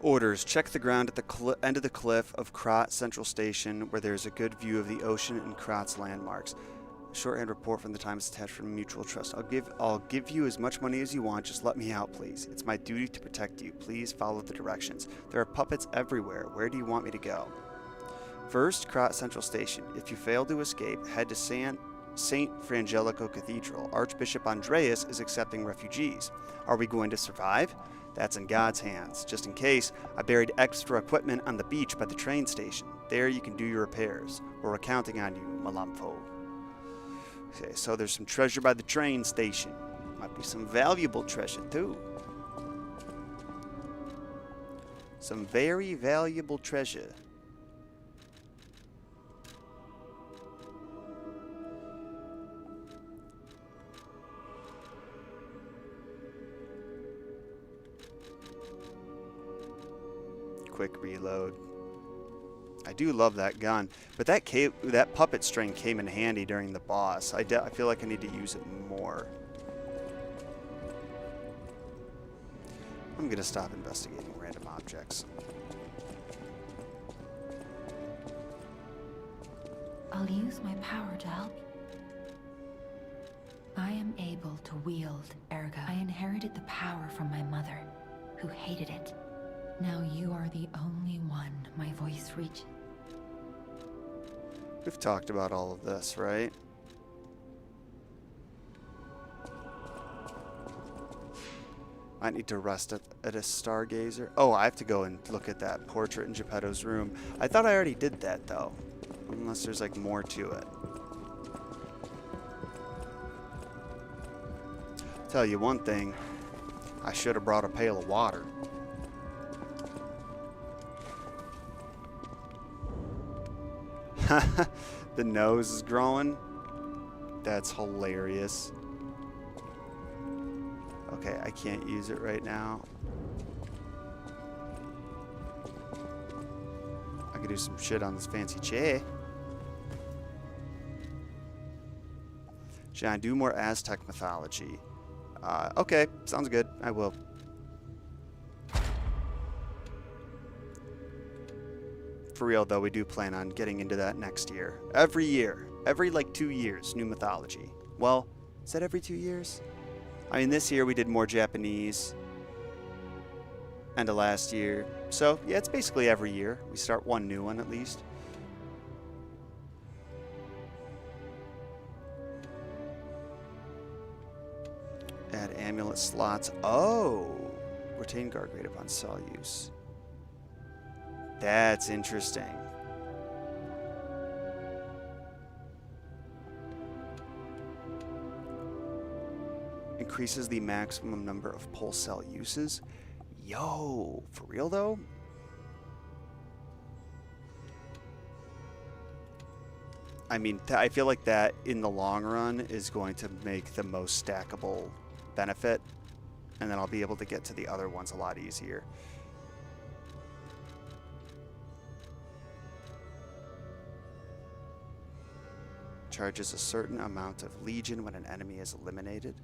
Orders. Check the ground at the end of the cliff of Krat Central Station, where there's a good view of the ocean and Krat's landmarks. Shorthand report from the times attached from Mutual Trust. I'll give you as much money as you want. Just let me out, please. It's my duty to protect you. Please follow the directions. There are puppets everywhere. Where do you want me to go? First, Krat Central Station. If you fail to escape, head to St. Frangelico Cathedral. Archbishop Andreas is accepting refugees. Are we going to survive? That's in God's hands. Just in case, I buried extra equipment on the beach by the train station. There you can do your repairs. We're counting on you, Malamfo. Okay, so there's some treasure by the train station. Might be some valuable treasure, too. Some very valuable treasure. Quick reload. I do love that gun, but that puppet string came in handy during the boss. I feel like I need to use it more. I'm gonna stop investigating random objects. I'll use my power to help you. I am able to wield Ergo. I inherited the power from my mother, who hated it. Now you are the only one my voice reaches. We've talked about all of this, right? I need to rest at a stargazer. Oh, I have to go and look at that portrait in Geppetto's room. I thought I already did that, though. Unless there's, like, more to it. Tell you one thing. I should have brought a pail of water. The nose is growing. That's hilarious. Okay, I can't use it right now. I could do some shit on this fancy chair. Should I do more Aztec mythology? Okay, sounds good. I will. For real, though, we do plan on getting into that next year. Every year. Every, like, 2 years, new mythology. Well, is that every 2 years? I mean, this year we did more Japanese. End of last year. So, yeah, it's basically every year. We start one new one at least. Add amulet slots. Oh! Retain guard rate upon cell use. That's interesting. Increases the maximum number of pulse cell uses. Yo, for real though? I mean, I feel like that in the long run is going to make the most stackable benefit, and then I'll be able to get to the other ones a lot easier. Charges a certain amount of Legion when an enemy is eliminated.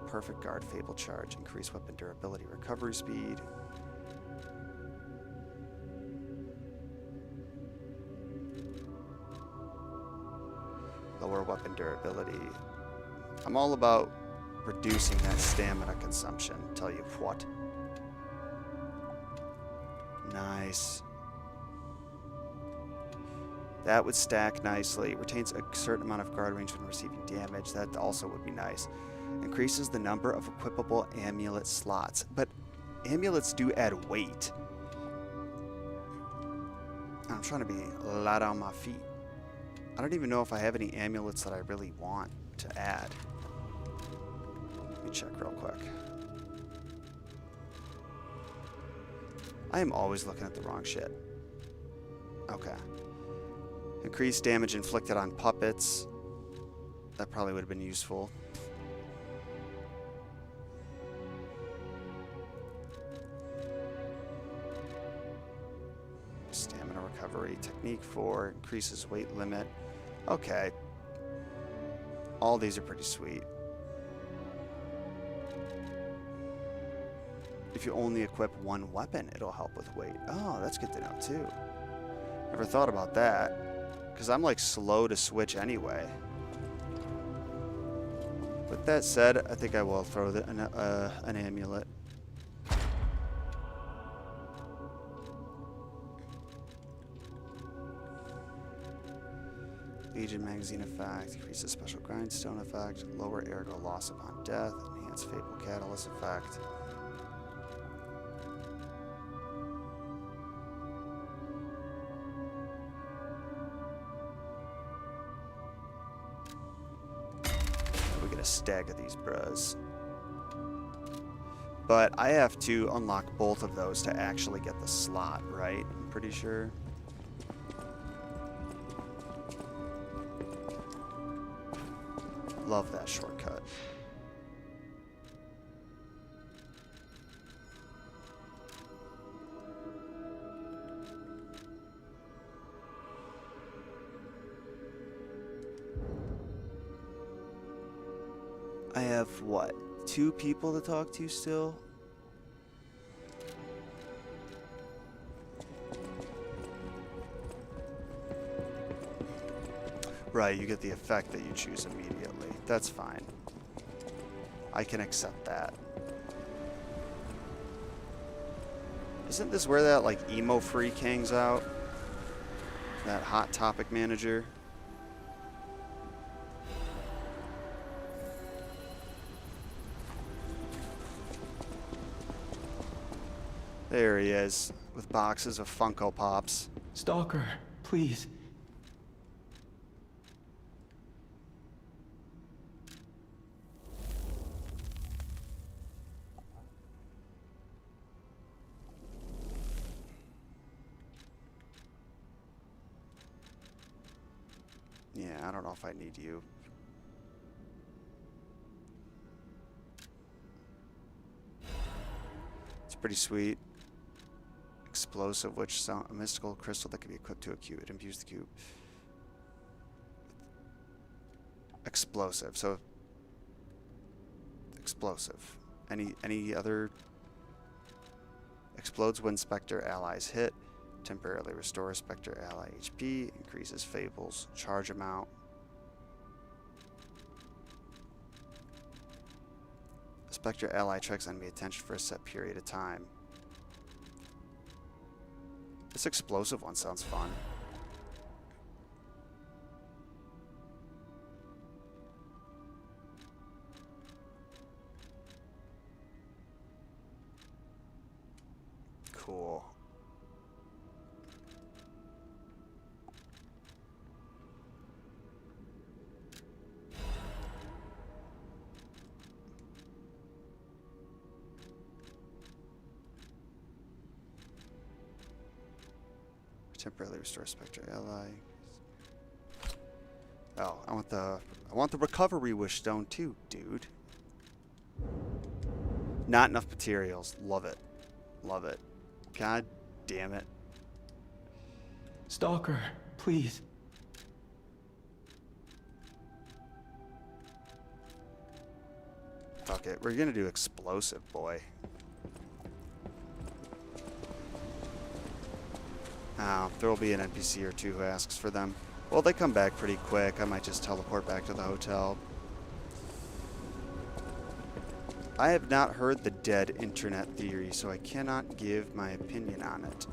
Perfect Guard Fable Charge. Increase weapon durability, recovery speed. Lower weapon durability. I'm all about reducing that stamina consumption. Tell you what. Nice. That would stack nicely. Retains a certain amount of guard range when receiving damage. That also would be nice. Increases the number of equipable amulet slots. But amulets do add weight. I'm trying to be light on my feet. I don't even know if I have any amulets that I really want to add. Let me check real quick. I am always looking at the wrong shit. Okay. Increased damage inflicted on puppets. That probably would have been useful. Stamina recovery. Technique 4. Increases weight limit. Okay. All these are pretty sweet. If you only equip one weapon, it'll help with weight. Oh, that's good to know too. Never thought about that. Because I'm like slow to switch anyway. With that said, I think I will throw an amulet. Legion magazine effect, increases special grindstone effect, lower ergo loss upon death, enhance fable catalyst effect. We get a stack of these bros. But I have to unlock both of those to actually get the slot, right? I'm pretty sure. Love that shortcut. I have, what, 2 people to talk to still? Right, you get the effect that you choose immediately. That's fine. I can accept that. Isn't this where that, like, emo freak hangs out? That Hot Topic manager? There he is, with boxes of Funko Pops. Stalker, please. Yeah, I don't know if I need you. It's pretty sweet. Explosive, which is a mystical crystal that can be equipped to a cube. It imbues the cube. Explosive. So explosive. Any other? Explodes when Spectre allies hit. Temporarily restores Spectre ally HP. Increases Fable's charge amount. Suspect your ally attracts enemy attention for a set period of time. This explosive one sounds fun. Cool. Temporarily restore Spectre ally. Oh, I want the recovery wish stone too, dude. Not enough materials. Love it. Love it. God damn it. Stalker, please. Fuck it. We're gonna do explosive, boy. Oh, there will be an NPC or two who asks for them. Well, they come back pretty quick. I might just teleport back to the hotel. I have not heard the dead internet theory, so I cannot give my opinion on it.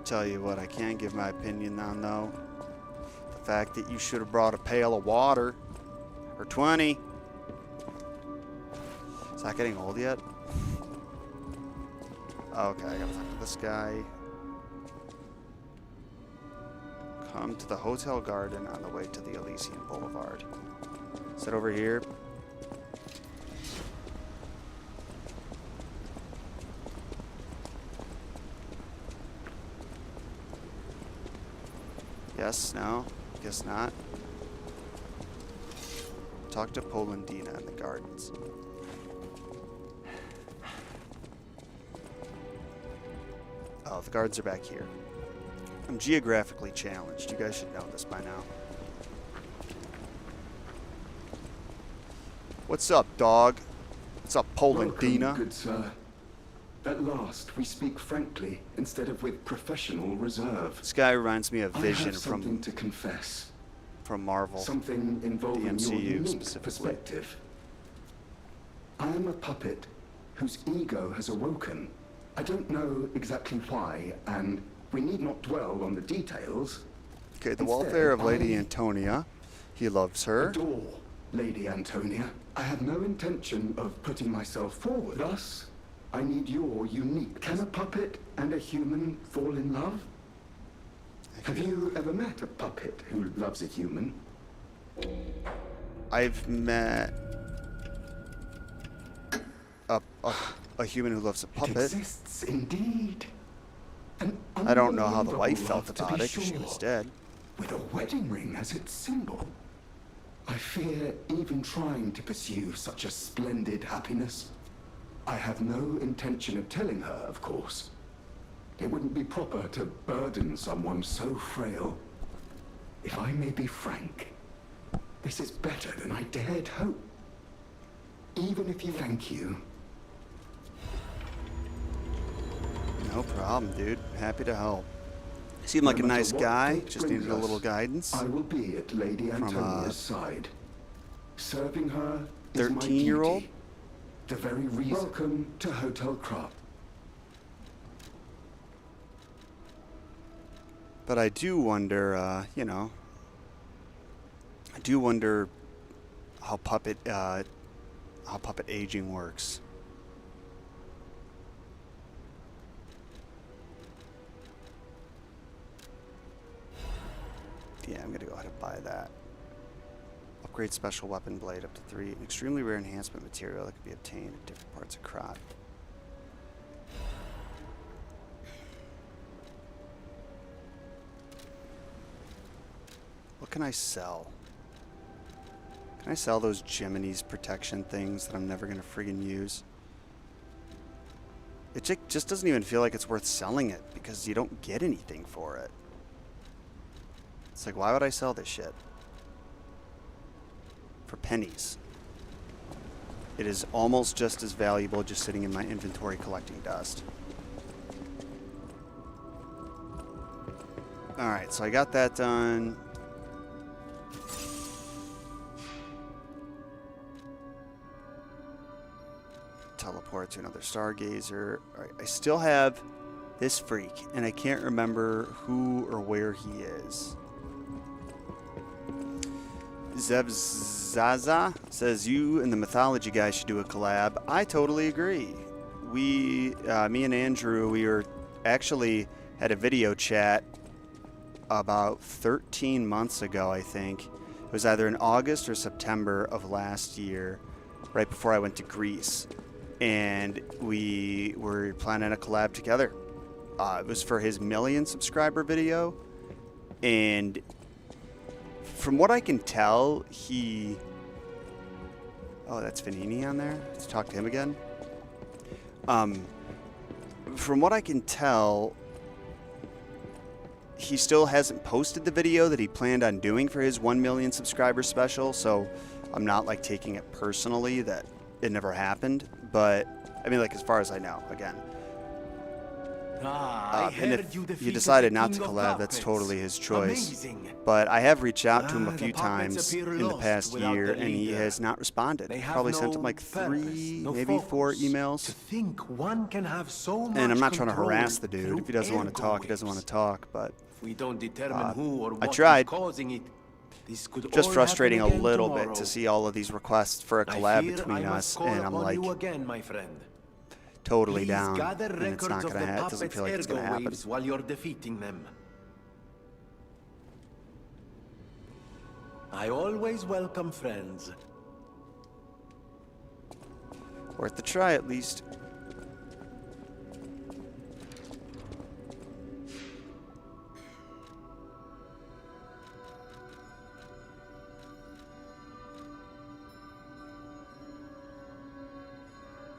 Tell you what I can give my opinion on, though. The fact that you should have brought a pail of water. Or 20. Is that getting old yet? Okay, I gotta talk to this guy. Come to the hotel garden on the way to the Elysian Boulevard. Is that over here? Yes, no, guess not. Talk to Polandina in the gardens. Oh, the guards are back here. I'm geographically challenged. You guys should know this by now. What's up, dog? What's up, Polandina? Welcome, good sir. At last, we speak frankly instead of with professional reserve. This guy reminds me of I Vision have something to confess. from Marvel. Something involving the MCU your unique specifically. perspective. I am a puppet whose ego has awoken. I don't know exactly why, and we need not dwell on the details. Okay, the Instead, welfare of Lady I Antonia. He loves her. adore Lady Antonia. I have no intention of putting myself forward. Thus, I need your unique... Can a puppet and a human fall in love? Have you ever met a puppet who loves a human? I've met a human who loves a It puppet. exists indeed. An I don't know how the wife unbelievable felt love, to about be it because she was sure, dead. with a wedding ring as its symbol. I fear even trying to pursue such a splendid happiness. I have no intention of telling her, of course. It wouldn't be proper to burden someone so frail. If I may be frank, this is better than I dared hope. Even if you... Thank you. No problem, dude. Happy to help. Seemed like No a matter nice what guy. fate Just brings needed a little us, guidance. I will be at Lady From, Antonia's side. Serving her is my 13-year-old? duty. The very reason. Welcome to Hotel Crop. But I do wonder, you know, I do wonder how puppet aging works. Yeah, I'm gonna go ahead and buy that. Upgrade special weapon blade up to 3. An extremely rare enhancement material that can be obtained at different parts of Krot. What can I sell? Can I sell those Gemini's protection things that I'm never gonna friggin' use? It just doesn't even feel like it's worth selling it because you don't get anything for it. It's like, why would I sell this shit? For pennies. It is almost just as valuable just sitting in my inventory collecting dust. Alright, so I got that done. Teleport to another Stargazer. All right, I still have this freak, and I can't remember who or where he is. Zevzaza says, you and the mythology guy should do a collab. I totally agree. Me and Andrew, we were actually had a video chat about 13 months ago, I think. It was either in August or September of last year, right before I went to Greece. And we were planning a collab together. It was for his 1,000,000 subscriber video. And from what I can tell, he... Oh, that's Vanini on there? Let's talk to him again. From what I can tell, he still hasn't posted the video that he planned on doing for his 1,000,000 subscriber special, so I'm not like taking it personally that it never happened, but I mean, like, as far as I know, again. And if he decided not to collab, that's totally his choice. Amazing. But I have reached out to him a few the puppets times appear in the lost past without year, the and he leader. has not responded. They have Probably sent no him like purpose, 3, no maybe 4 focus. emails. To think one can have so much And I'm not trying to control harass the dude. through If he doesn't want to talk, he doesn't want waves. to talk. But If we don't determine who or I what tried. is causing it, this could just all frustrating a happen again little tomorrow. bit to see all of these requests for a I collab fear between I us, must call and I'm upon like you again, my friend. totally Please down, gather and it's records not of gonna the happen. It doesn't puppets' feel like it's gonna ergo happen. waves while you're defeating them. I always welcome friends. Worth the try, at least.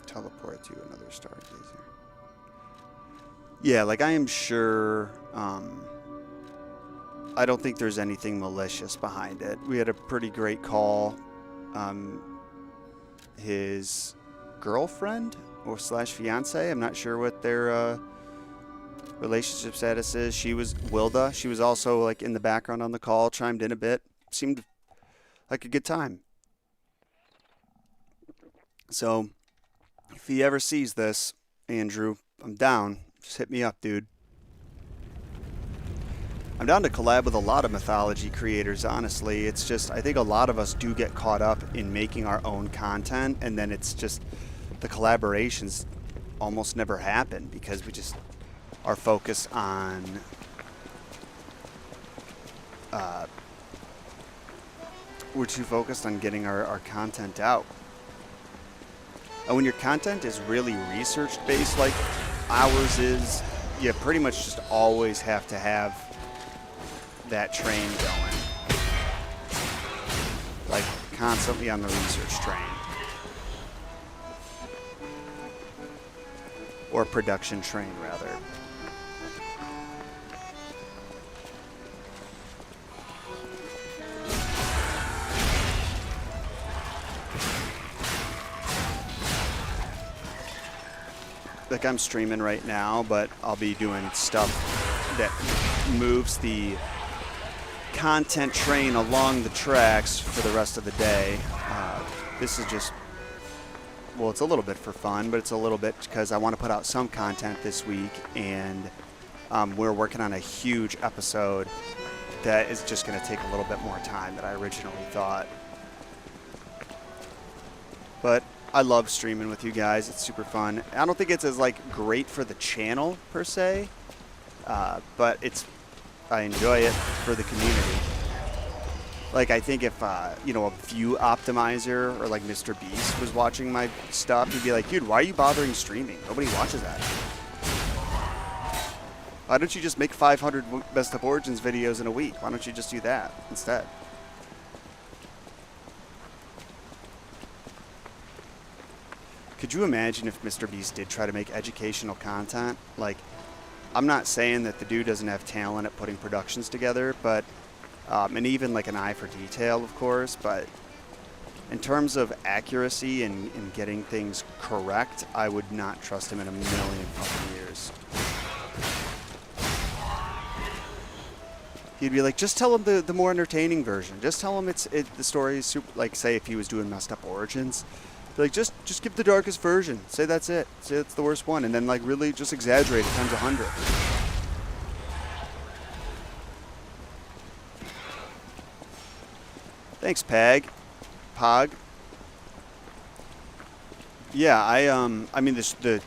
Teleport to another Stargazer. Yeah, like, I am sure, I don't think there's anything malicious behind it. We had a pretty great call. His girlfriend or slash fiance, I'm not sure what their relationship status is. She was Wilda. She was also like in the background on the call, chimed in a bit. Seemed like a good time. So if he ever sees this, Andrew, I'm down. Just hit me up, dude. I'm down to collab with a lot of mythology creators, honestly. It's just, I think a lot of us do get caught up in making our own content, and then it's just, the collaborations almost never happen because we just are focused on we're too focused on getting our content out. And when your content is really research-based like ours is, you pretty much just always have to have that train going. Like, constantly on the research train. Or production train, rather. Like, I'm streaming right now, but I'll be doing stuff that moves the content train along the tracks for the rest of the day. This is just, well, it's a little bit for fun, but it's a little bit because I want to put out some content this week, and we're working on a huge episode that is just going to take a little bit more time than I originally thought. But I love streaming with you guys. It's super fun. I don't think it's as like great for the channel per se, but I enjoy it for the community. Like, I think if you know, a view optimizer or like Mr. Beast was watching my stuff, he'd be like, "Dude, why are you bothering streaming? Nobody watches that. Why don't you just make 500 Best of Origins videos in a week? Why don't you just do that instead?" Could you imagine if Mr. Beast did try to make educational content? Like, I'm not saying that the dude doesn't have talent at putting productions together, but, and even like an eye for detail, of course, but in terms of accuracy and getting things correct, I would not trust him in a million fucking years. He'd be like, just tell him the more entertaining version. Just tell him the story is super, like, say if he was doing messed up Origins, Like, just give the darkest version. Say that's it. Say that's the worst one. And then, like, really just exaggerate it times 100. Thanks, Pog. Yeah, I mean, the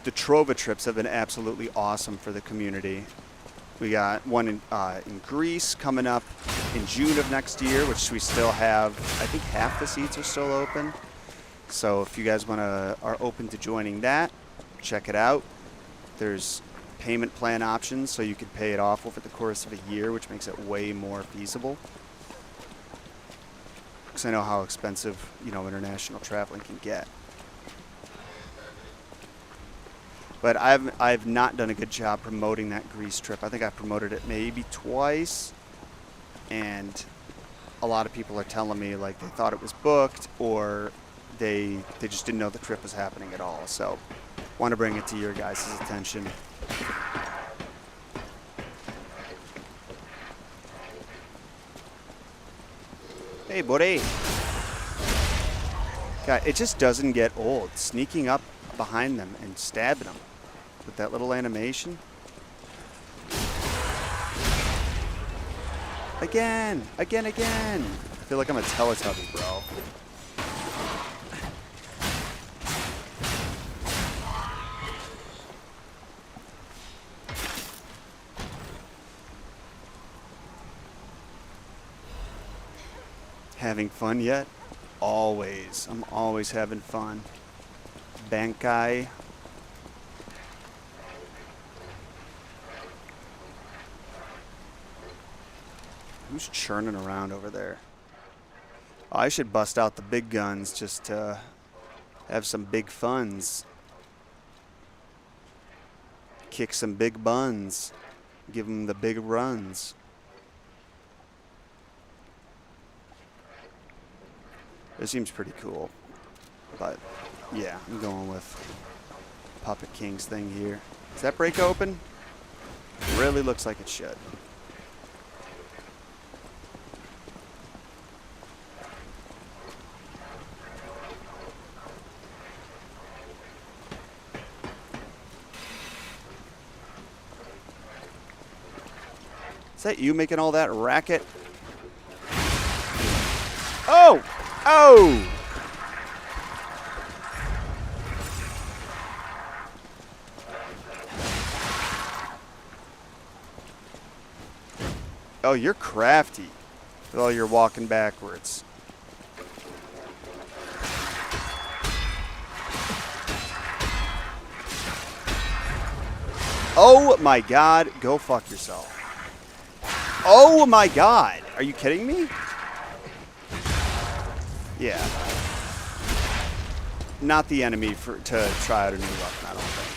Trova trips have been absolutely awesome for the community. We got one in Greece coming up in June of next year, which we still have. I think half the seats are still open. So if you guys are open to joining that, check it out. There's payment plan options, so you could pay it off over the course of a year, which makes it way more feasible. Because I know how expensive, you know, international traveling can get. But I've not done a good job promoting that Greece trip. I think I promoted it maybe twice, and a lot of people are telling me like they thought it was booked, or they just didn't know the trip was happening at all. So, want to bring it to your guys' attention. Hey, buddy. God, it just doesn't get old. Sneaking up behind them and stabbing them with that little animation. Again. I feel like I'm a Teletubby, bro. Having fun yet? Always. I'm always having fun. Bankai. Who's churning around over there? Oh, I should bust out the big guns just to have some big funs. Kick some big buns. Give them the big runs. It seems pretty cool. But, yeah, I'm going with Puppet King's thing here. Does that break open? Really looks like it should. Is that you making all that racket? Oh! Oh! Oh, you're crafty. Well, you're walking backwards. Oh my god, go fuck yourself. Oh my god, are you kidding me? Yeah. Not the enemy to try out a new weapon, I don't think.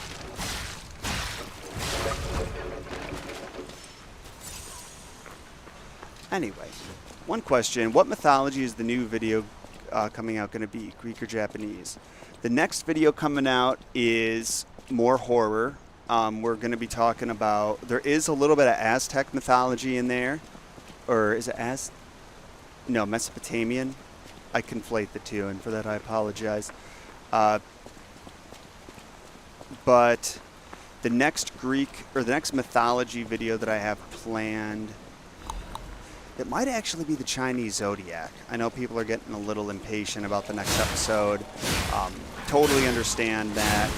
Anyway, one question. What mythology is the new video coming out going to be? Greek or Japanese? The next video coming out is more horror. We're going to be talking about... There is a little bit of Aztec mythology in there. Or is it No, Mesopotamian. I conflate the two, and for that I apologize. But the next the next mythology video that I have planned, it might actually be the Chinese Zodiac. I know people are getting a little impatient about the next episode. Totally understand that.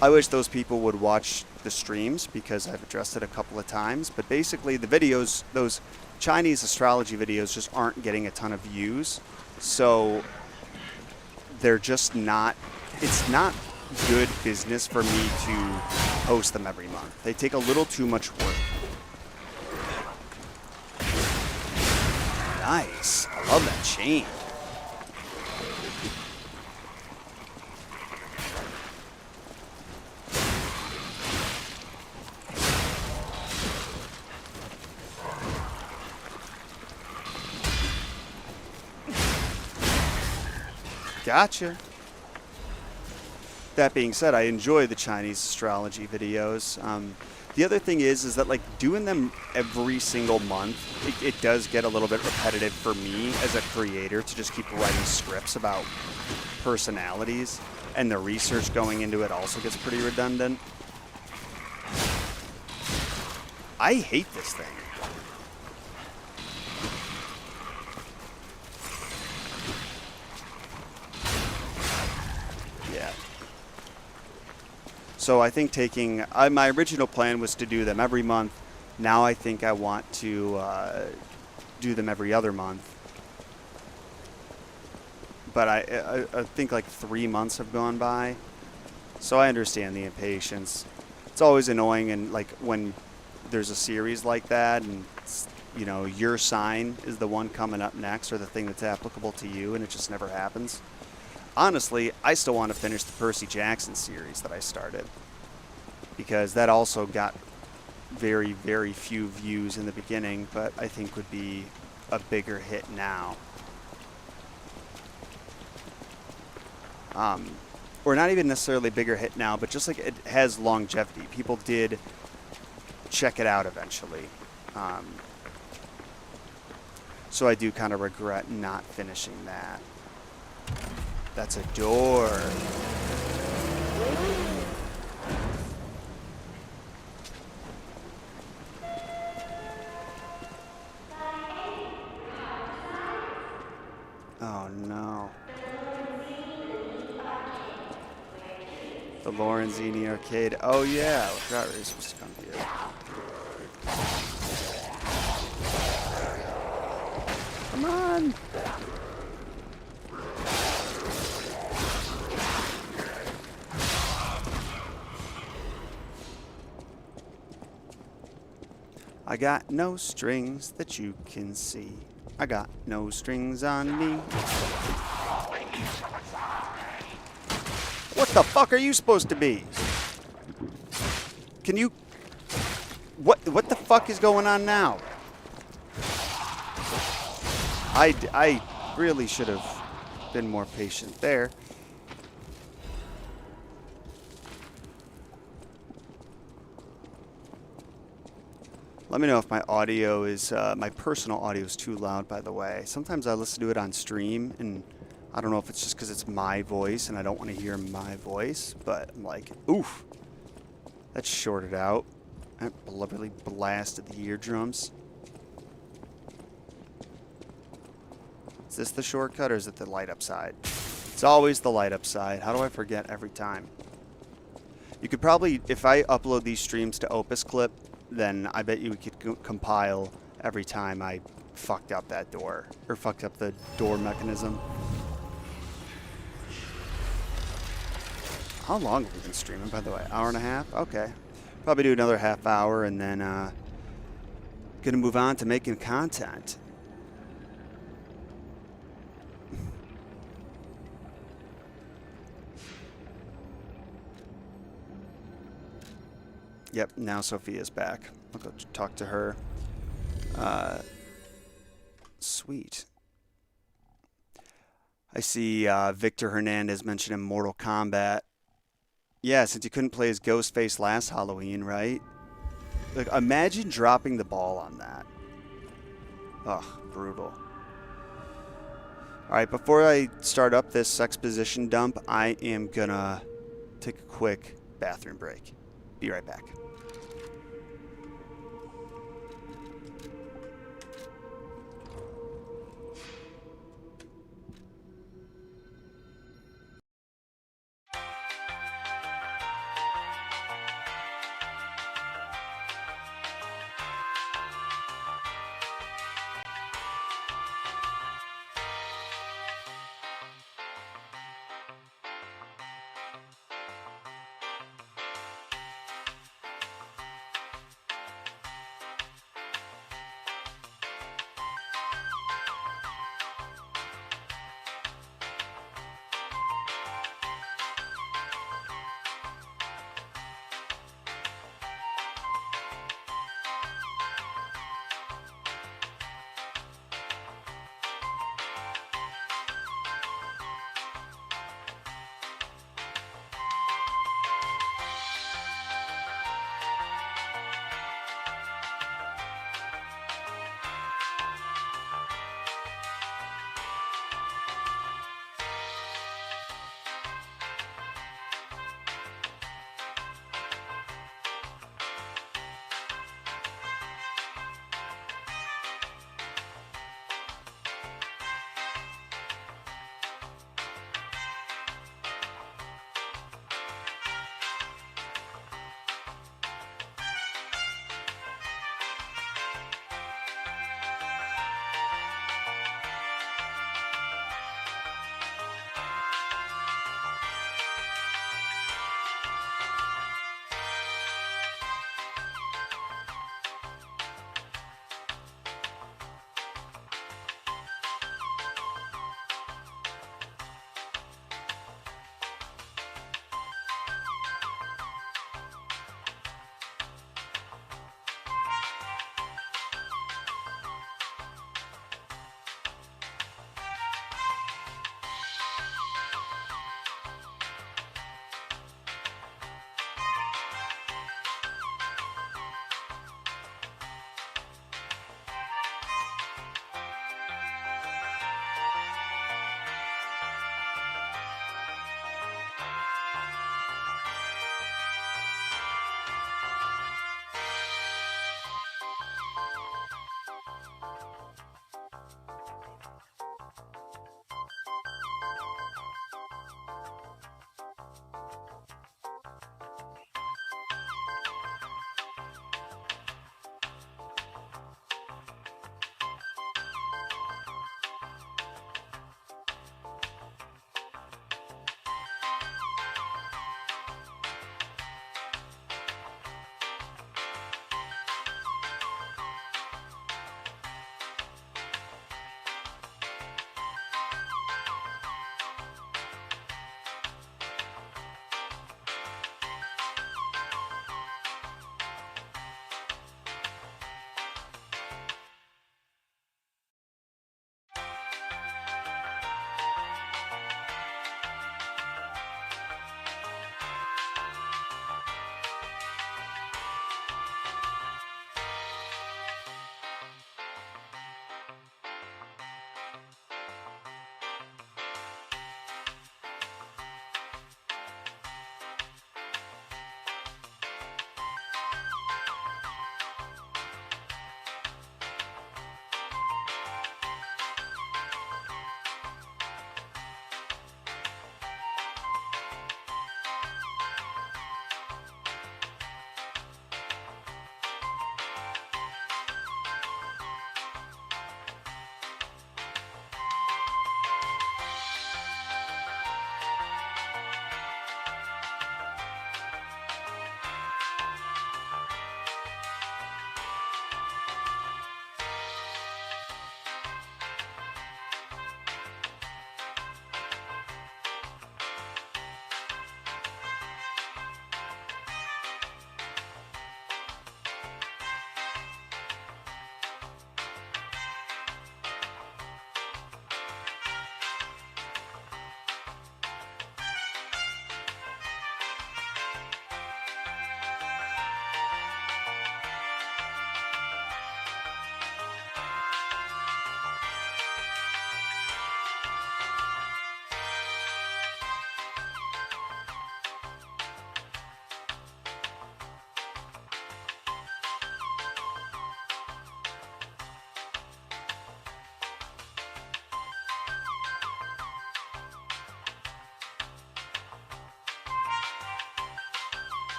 I wish those people would watch the streams because I've addressed it a couple of times. But basically the videos, those Chinese astrology videos just aren't getting a ton of views. So they're just not, it's not good business for me to post them every month. They take a little too much work. Nice. I love that chain. Gotcha. That being said, I enjoy the Chinese astrology videos. The other thing is that like doing them every single month, it does get a little bit repetitive for me as a creator to just keep writing scripts about personalities, and the research going into it also gets pretty redundant. I hate this thing. Yeah. So I think taking my original plan was to do them every month. Now I think I want to do them every other month. But I think like 3 months have gone by, so I understand the impatience. It's always annoying, and like when there's a series like that, and you know your sign is the one coming up next, or the thing that's applicable to you, and it just never happens. Honestly, I still want to finish the Percy Jackson series that I started, because that also got very, very few views in the beginning, but I think would be a bigger hit now. Or not even necessarily a bigger hit now, but just like it has longevity. People did check it out eventually. So I do kind of regret not finishing that. That's a door. Oh no. The Lorenzini Arcade. Oh yeah, I forgot we were supposed to come here. Come on. I got no strings that you can see. I got no strings on me. What the fuck are you supposed to be? Can you... What the fuck is going on now? I really should have been more patient there. Let me know if my audio is, my personal audio is too loud, by the way. Sometimes I listen to it on stream, and I don't know if it's just because it's my voice and I don't want to hear my voice, but I'm like, oof. That's shorted out. That really blasted the eardrums. Is this the shortcut, or is it the light up side? It's always the light up side. How do I forget every time? You could probably, if I upload these streams to Opus Clip, then I bet you could compile every time I fucked up that door, or fucked up the door mechanism. How long have we been streaming, by the way? Hour and a half? Okay. Probably do another half hour, and then gonna move on to making content. Yep, now Sophia's back. I'll go talk to her. Sweet. I see Victor Hernandez mentioning Mortal Kombat. Yeah, since you couldn't play as Ghostface last Halloween, right? Like, imagine dropping the ball on that. Ugh, brutal. Alright, before I start up this exposition dump, I am gonna take a quick bathroom break. Be right back.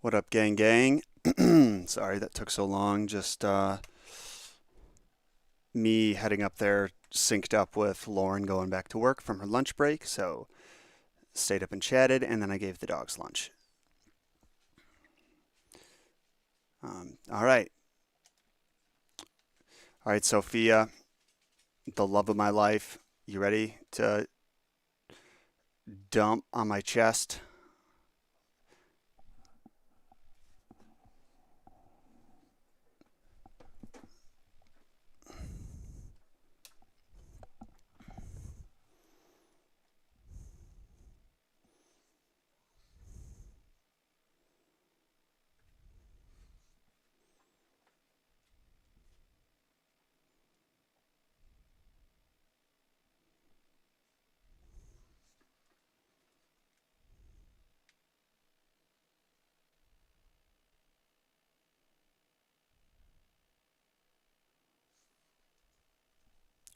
What up, gang gang? Sorry that took so long. Just me heading up there synced up with Lauren going back to work from her lunch break, so stayed up and chatted, and then I gave the dogs lunch. All right. All right, Sophia, the love of my life. You ready to dump on my chest?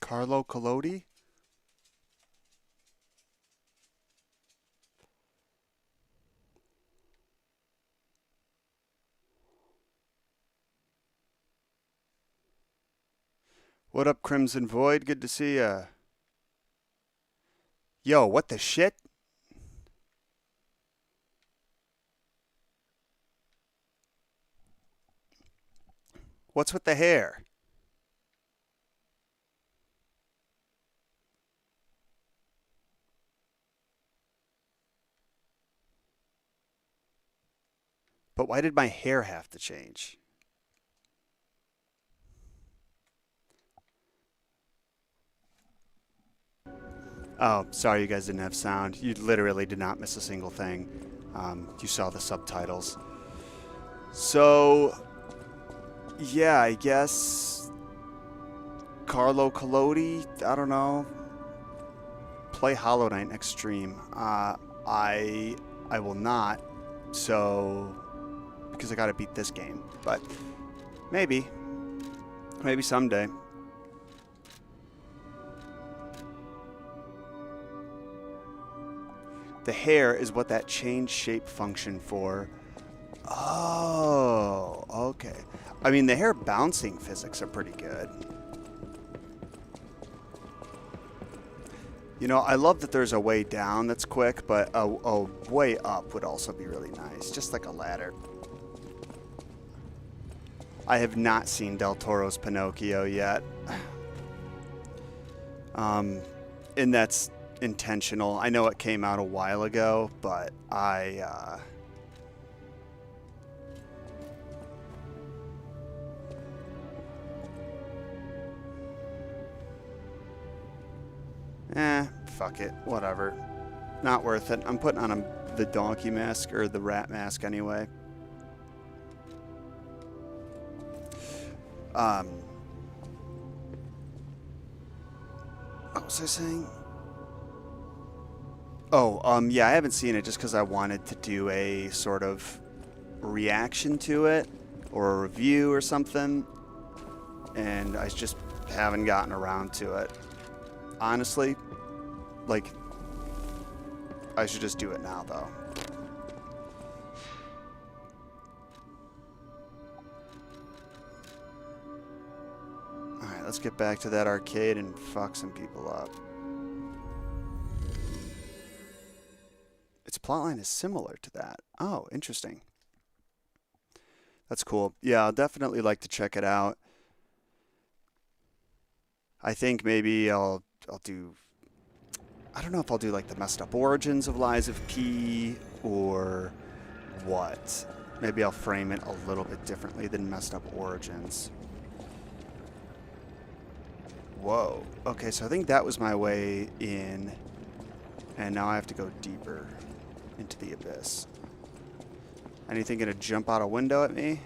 Carlo Collodi? What up, Crimson Void? Good to see ya. Yo, what the shit? What's with the hair? But why did my hair have to change? Oh, sorry you guys didn't have sound. You literally did not miss a single thing. You saw the subtitles. So, yeah, I guess Carlo Collodi, I don't know. Play Hollow Knight next stream. I will not. So, because I got to beat this game. But maybe someday. The hair is what that change shape function for. Oh, okay. I mean, the hair bouncing physics are pretty good. You know, I love that there's a way down that's quick, but a way up would also be really nice. Just like a ladder. I have not seen Del Toro's Pinocchio yet. And that's intentional. I know it came out a while ago, but fuck it. Whatever. Not worth it. I'm putting on the donkey mask, or the rat mask anyway. What was I saying? Oh, yeah, I haven't seen it just because I wanted to do a sort of reaction to it, or a review or something, and I just haven't gotten around to it. Honestly, like, I should just do it now, though. Alright, let's get back to that arcade and fuck some people up. Its plotline is similar to that. Oh, interesting. That's cool. Yeah, I'll definitely like to check it out. I think maybe I'll do... I don't know if I'll do like the messed up origins of Lies of P or what. Maybe I'll frame it a little bit differently than messed up origins. Whoa. Okay, so I think that was my way in, and now I have to go deeper into the abyss. Anything gonna jump out a window at me?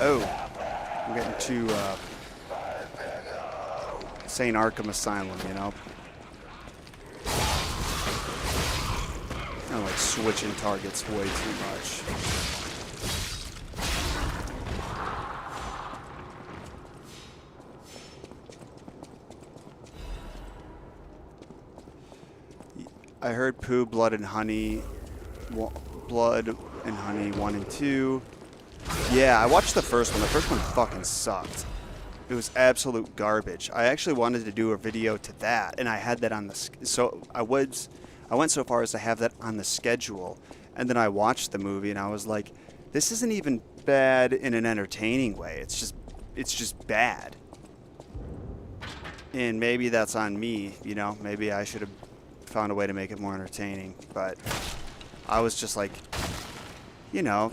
Oh, I'm getting too St. Arkham Asylum, you know? I'm like switching targets way too much. I heard Pooh, Blood and Honey, Blood and Honey 1 and 2. Yeah, I watched the first one. The first one fucking sucked. It was absolute garbage. I actually wanted to do a video to that, and I had that on the so I went so far as to have that on the schedule, and then I watched the movie and I was like, this isn't even bad in an entertaining way. It's just bad. And maybe that's on me, you know. Maybe I should have found a way to make it more entertaining, but I was just like, you know,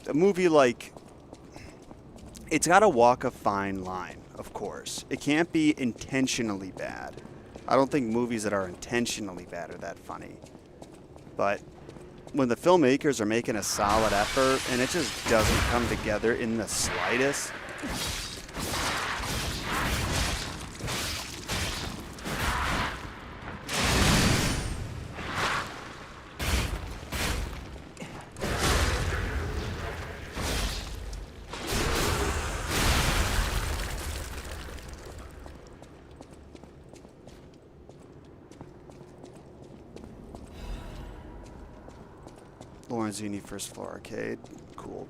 a movie like, it's got to walk a fine line, of course. It can't be intentionally bad. I don't think movies that are intentionally bad are that funny. But when the filmmakers are making a solid effort and it just doesn't come together in the slightest, Lorenzini First Floor Arcade. Cool.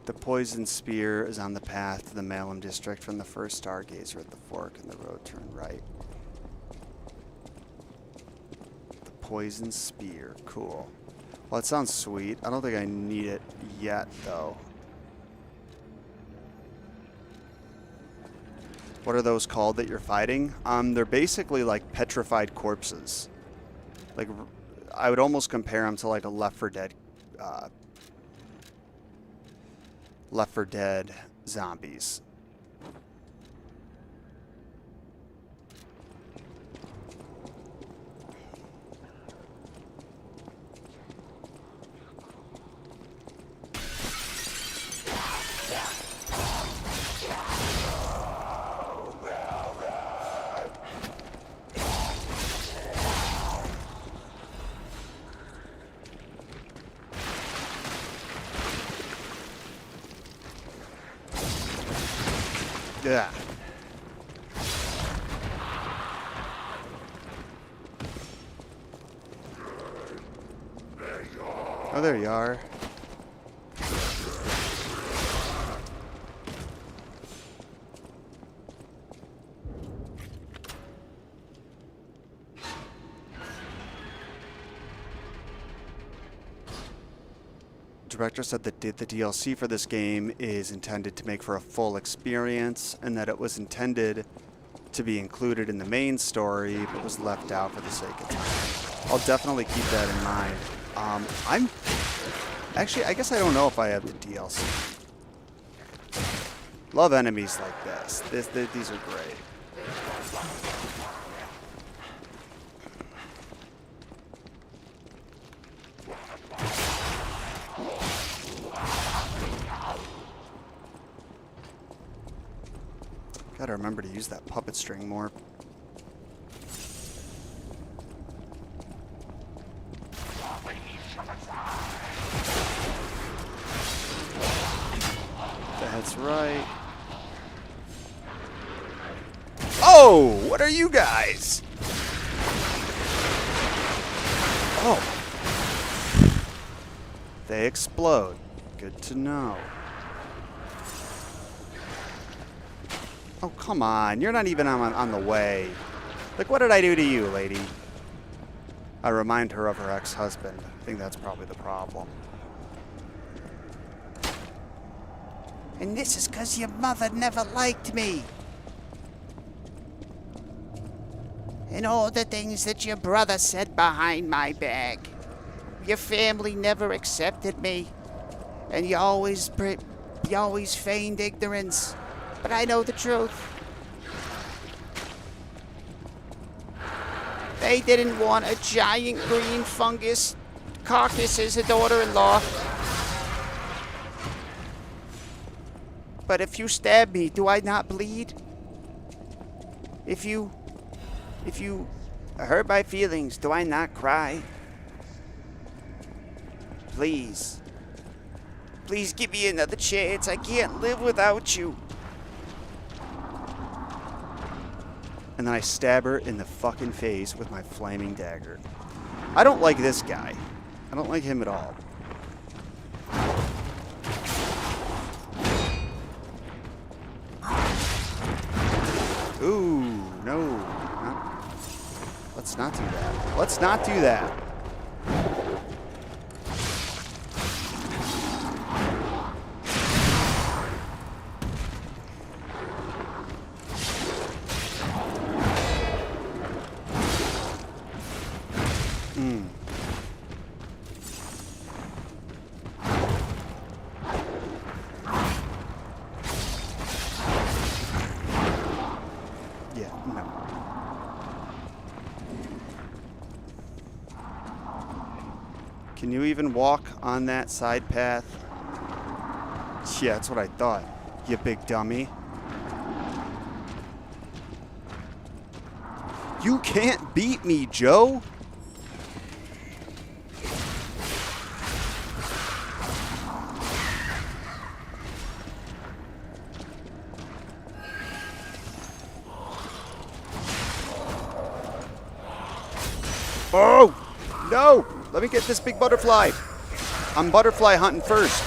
The poison spear is on the path to the Malum district from the first stargazer at the fork in the road. Turn right. The poison spear. Cool. Well, it sounds sweet. I don't think I need it yet, though. What are those called that you're fighting? They're basically like petrified corpses. Like, I would almost compare them to like a Left 4 Dead zombies. Yeah. Oh, there you are. Director said that the DLC for this game is intended to make for a full experience, and that it was intended to be included in the main story, but was left out for the sake of time. I'll definitely keep that in mind. Actually, I guess I don't know if I have the DLC. Love enemies like this. These are great. Gotta remember to use that puppet string more. That's right. Oh, what are you guys? Oh. They explode. Good to know. Oh, come on. You're not even on the way. Like, what did I do to you, lady? I remind her of her ex-husband. I think that's probably the problem. And this is because your mother never liked me. And all the things that your brother said behind my back. Your family never accepted me. And you always feigned ignorance. But I know the truth. They didn't want a giant green fungus carcass as a daughter-in-law. But if you stab me, do I not bleed? If you hurt my feelings, do I not cry? Please. Please give me another chance. I can't live without you. and then I stab her in the fucking face with my flaming dagger. I don't like this guy. I don't like him at all. Ooh, no. Let's not do that. Let's not do that. Yeah, no. Can you even walk on that side path? Yeah, that's what I thought. You big dummy. You can't beat me, Joe. Oh, no. Let me get this big butterfly. I'm butterfly hunting first.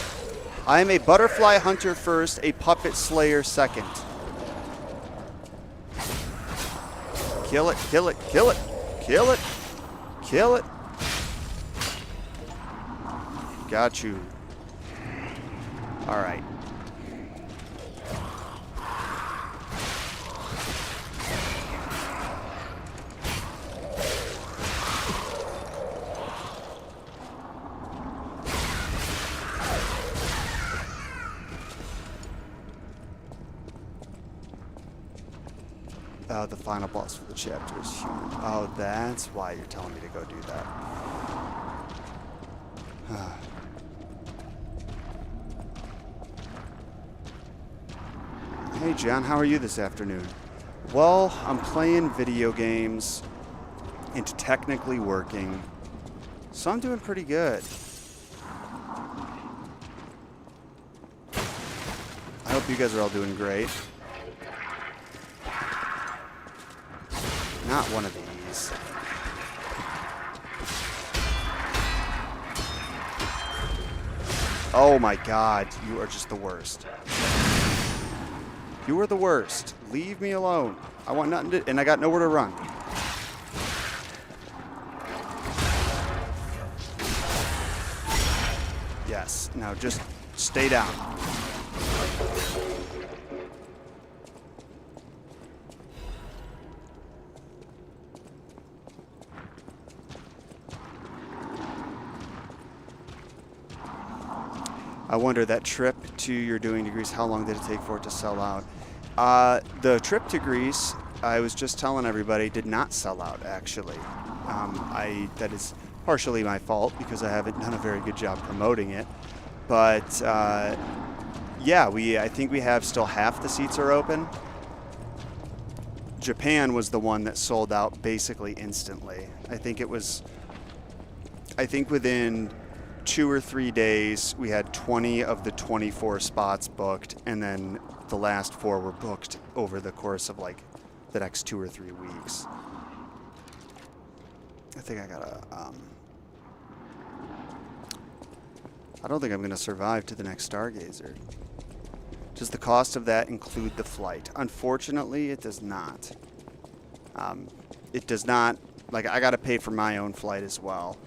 I am a butterfly hunter first, a puppet slayer second. Kill it, kill it, kill it, kill it, kill it. Got you. All right. The final boss for the chapter is human. Oh, that's why you're telling me to go do that. Hey, John, how are you this afternoon? Well, I'm playing video games and technically working, so I'm doing pretty good. I hope you guys are all doing great. Not one of these. Oh my god, you are just the worst. You are the worst. Leave me alone. I want nothing to, and I got nowhere to run. Yes, now just stay down. I wonder, that trip to you're doing to Greece, how long did it take for it to sell out? The trip to Greece, I was just telling everybody, did not sell out, actually. That is partially my fault because I haven't done a very good job promoting it. But, yeah, I think we have still half the seats are open. Japan was the one that sold out basically instantly. I think within 2 or 3 days, we had 20 of the 24 spots booked, and then the last 4 were booked over the course of like the next 2 or 3 weeks. I think I gotta, I don't think I'm gonna survive to the next Stargazer. Does the cost of that include the flight? Unfortunately, it does not. It does not, like, I gotta pay for my own flight as well.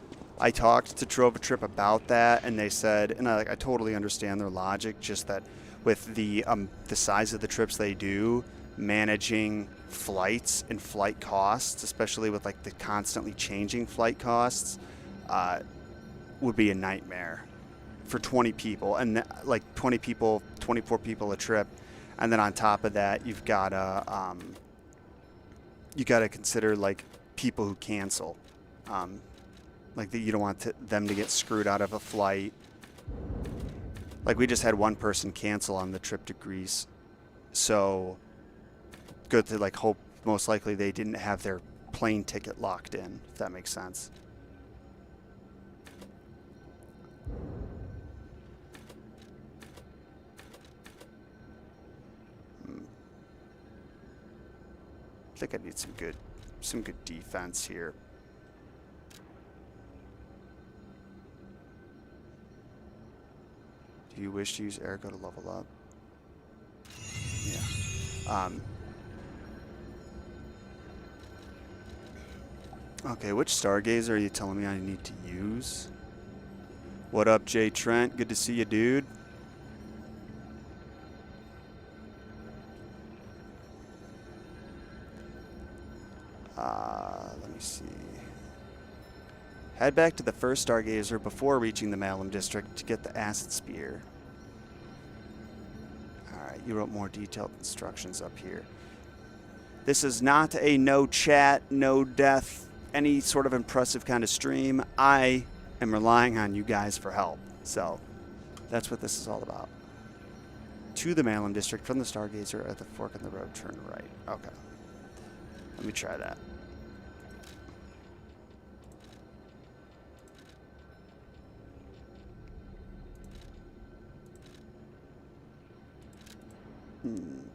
I talked to Trova Trip about that, and they said, and I totally understand their logic, just that with the size of the trips they do, managing flights and flight costs, especially with like the constantly changing flight costs, would be a nightmare for 20 people, and like 20 people, 24 people a trip, and then on top of that, you gotta consider like people who cancel. Like, you don't want them to get screwed out of a flight. Like, we just had one person cancel on the trip to Greece. So, good to, like, hope most likely they didn't have their plane ticket locked in, if that makes sense. think I need some good defense here. Do you wish to use Ergo to level up? Yeah. Okay, which Stargazer are you telling me I need to use? What up, Jay Trent? Good to see you, dude. Let me see. Head back to the first Stargazer before reaching the Malum District to get the Acid Spear. Alright, you wrote more detailed instructions up here. This is not a no chat, no death, any sort of impressive kind of stream. I am relying on you guys for help. So, that's what this is all about. To the Malum District from the Stargazer at the fork in the road, turn right. Okay. Let me try that.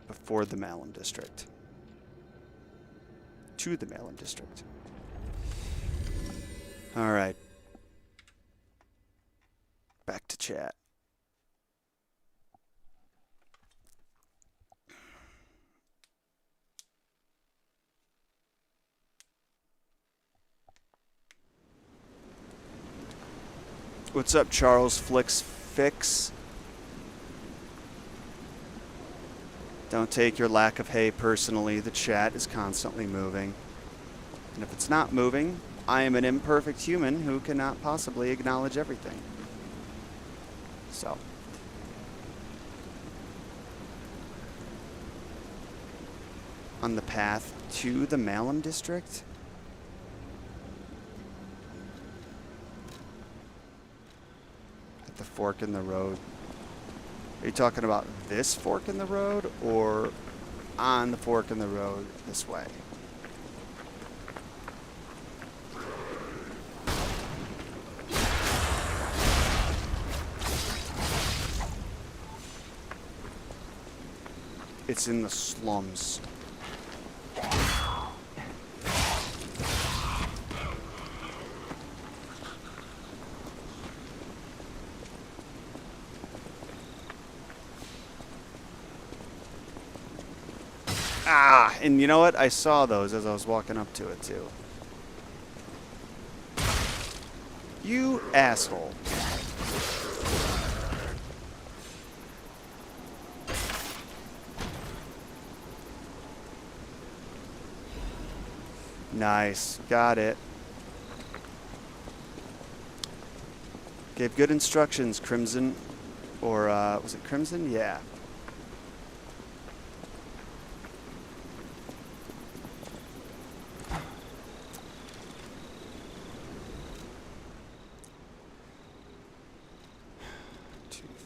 Before the Malum District. To the Malum District. Alright. Back to chat. What's up, Charles Flicks Fix? Don't take your lack of hay personally. The chat is constantly moving. And if it's not moving, I am an imperfect human who cannot possibly acknowledge everything. So. On the path to the Malum District? At the fork in the road. Are you talking about this fork in the road or on the fork in the road this way? It's in the slums. Ah, and you know what? I saw those as I was walking up to it, too. You asshole. Nice. Got it. Gave good instructions, Crimson. Or, was it Crimson? Yeah.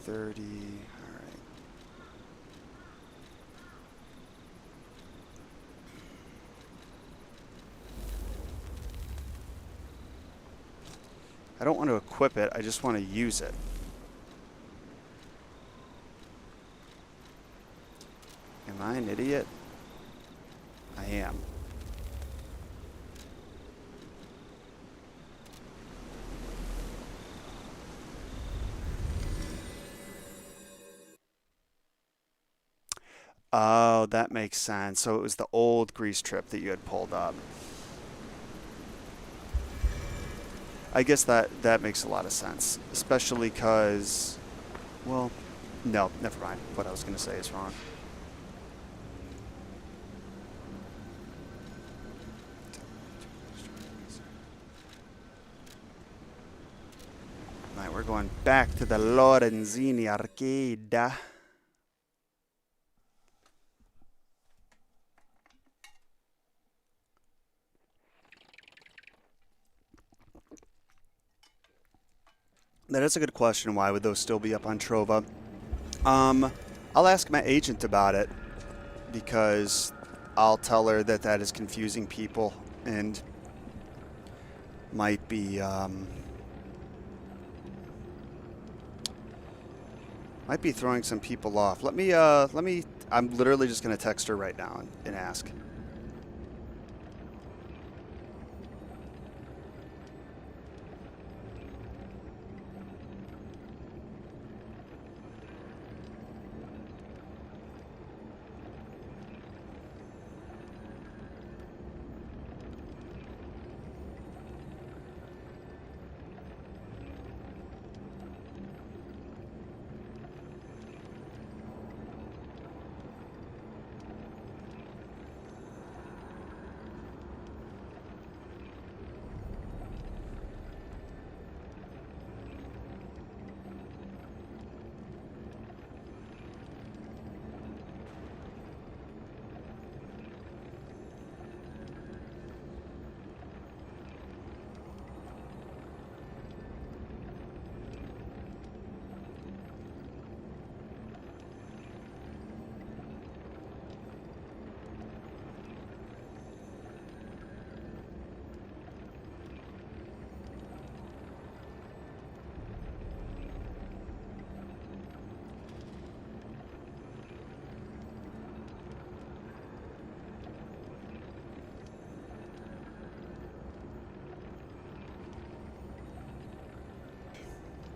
$230. All right. I don't want to equip it, I just want to use it. Am I an idiot? I am. Oh, that makes sense. So it was the old grease trip that you had pulled up. I guess that makes a lot of sense, especially because, well, no, never mind. What I was going to say is wrong. All right, we're going back to the Lorenzini arcade. That is a good question. Why would those still be up on Trova? I'll ask my agent about it because I'll tell her that that is confusing people and might be throwing some people off. Let me. I'm literally just gonna text her right now and ask.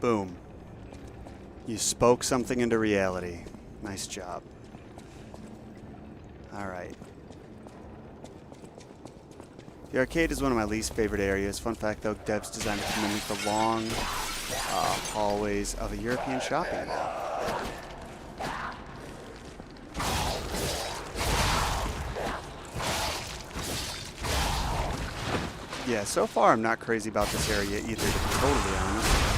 Boom. You spoke something into reality. Nice job. Alright. The arcade is one of my least favorite areas. Fun fact though, devs designed it to mimic the long hallways of a European shopping mall. Yeah, so far I'm not crazy about this area either, to be totally honest.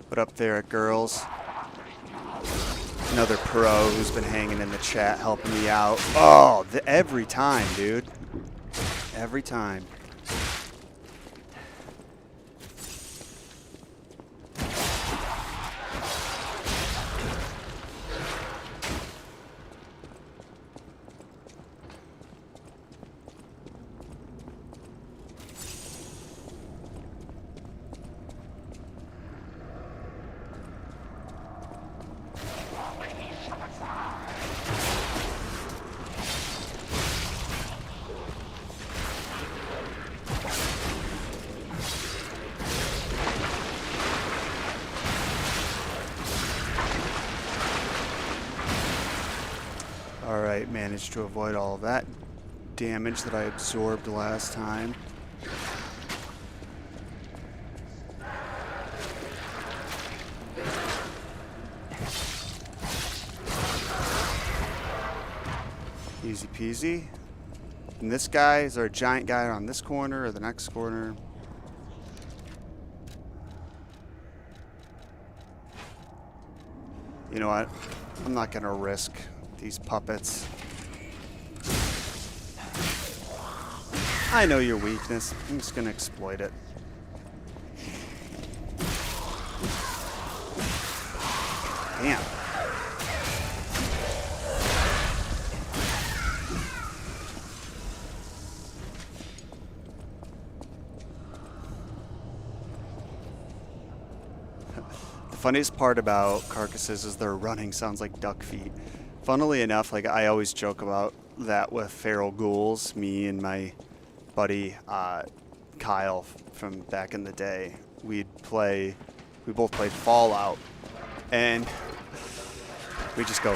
What up there, girls? Another pro who's been hanging in the chat helping me out. Oh, every time, dude. Every time. Alright, managed to avoid all of that damage that I absorbed last time. Easy peasy. And this guy, is there a giant guy on this corner or the next corner? You know what? I'm not gonna risk these puppets. I know your weakness. I'm just gonna exploit it. Damn. The funniest part about carcasses is their running sounds like duck feet. Funnily enough, like I always joke about that with feral ghouls, me and my buddy Kyle from back in the day. We both played Fallout, and we just go,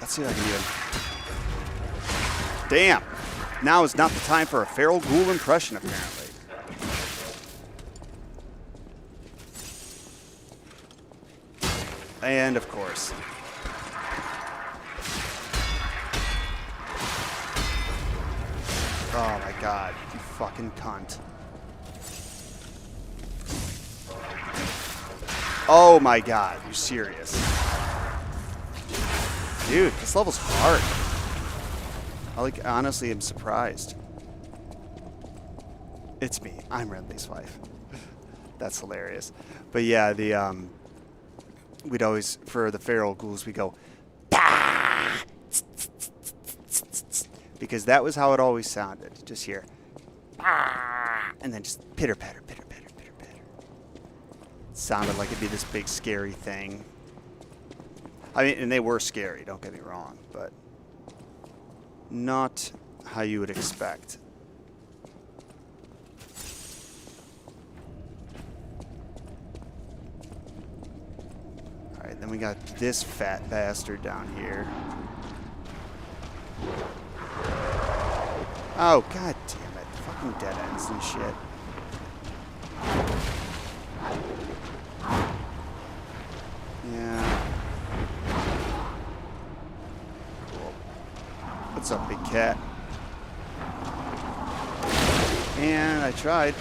let's see if I can even, damn, now is not the time for a feral ghoul impression apparently. And of course. Oh my god, you fucking cunt. Oh my god, you're serious. Dude, this level's hard. I honestly am surprised. It's me, I'm Renly's wife. That's hilarious. But yeah, we'd always, for the feral ghouls, we go, bah! Because that was how it always sounded. Just hear, bah! And then just pitter patter, pitter patter, pitter patter. It sounded like it'd be this big scary thing. I mean, and they were scary, don't get me wrong, but not how you would expect. Then we got this fat bastard down here. Oh, god damn it. Fucking dead ends and shit. Yeah. Cool. What's up, big cat? And I tried.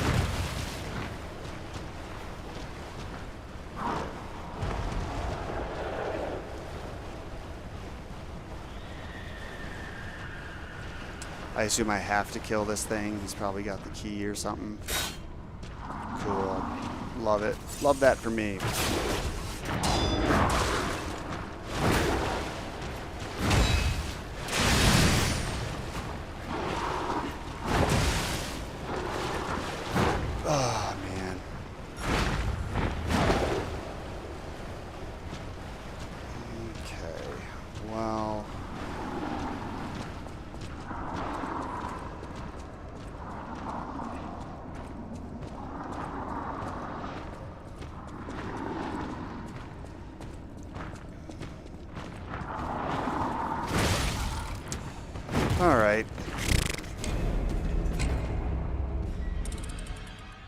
I assume I have to kill this thing. He's probably got the key or something. Cool. Love it. Love that for me. Oh,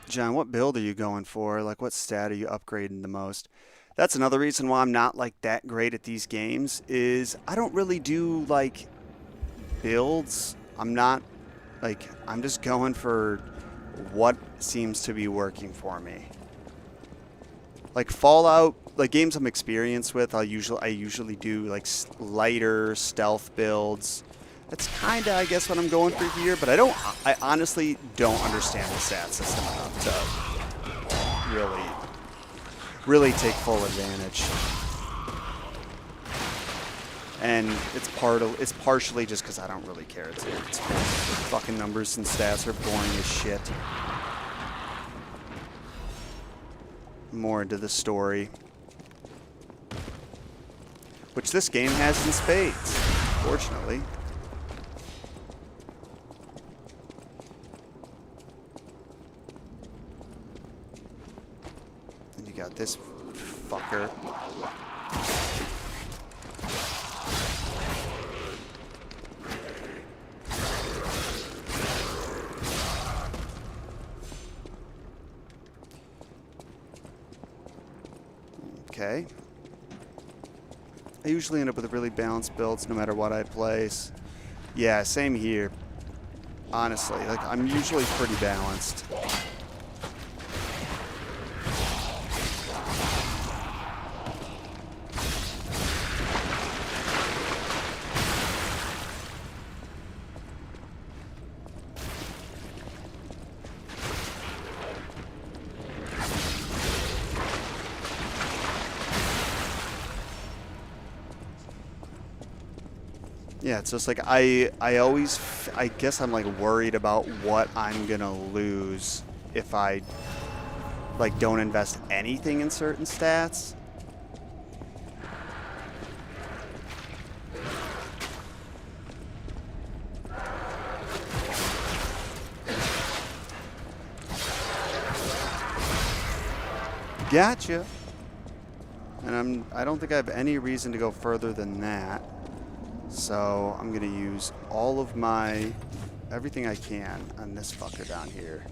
John, what build are you going for? Like, what stat are you upgrading the most? That's another reason why I'm not like that great at these games is I don't really do like builds. I'm not like I'm just going for what seems to be working for me. Like Fallout, like games I'm experienced with, I usually do like lighter stealth builds. That's kind of, I guess, what I'm going for here, but I honestly don't understand the stat system enough to really take full advantage. And it's partially just because I don't really care. It's fucking numbers and stats are boring as shit. More into the story, which this game has in spades, fortunately. And you got this fucker. Okay. I usually end up with really balanced builds no matter what I place. Yeah, same here. Honestly, like I'm usually pretty balanced. Yeah, it's just like I guess I'm like worried about what I'm gonna lose if I like don't invest anything in certain stats. Gotcha. And I don't think I have any reason to go further than that. So I'm gonna use all of everything I can on this fucker down here.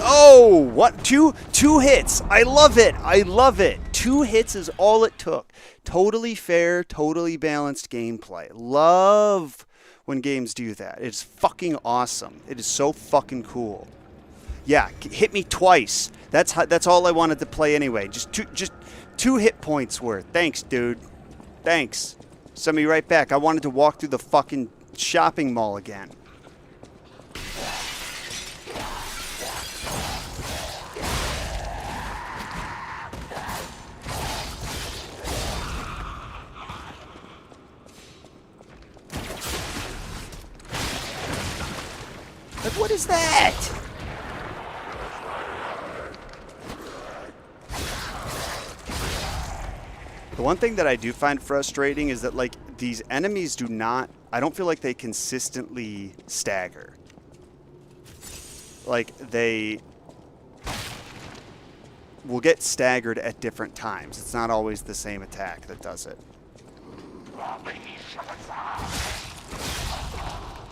Oh, what? Two hits. I love it. I love it. 2 hits is all it took. Totally fair, totally balanced gameplay. Love when games do that. It's fucking awesome. It is so fucking cool. Yeah, hit me twice. That's all I wanted to play anyway. Just two hit points worth. Thanks, dude. Thanks. Send me right back. I wanted to walk through the fucking shopping mall again. Like, what is that? The one thing that I do find frustrating is that, like, these enemies do not... I don't feel like they consistently stagger. Like, they will get staggered at different times. It's not always the same attack that does it.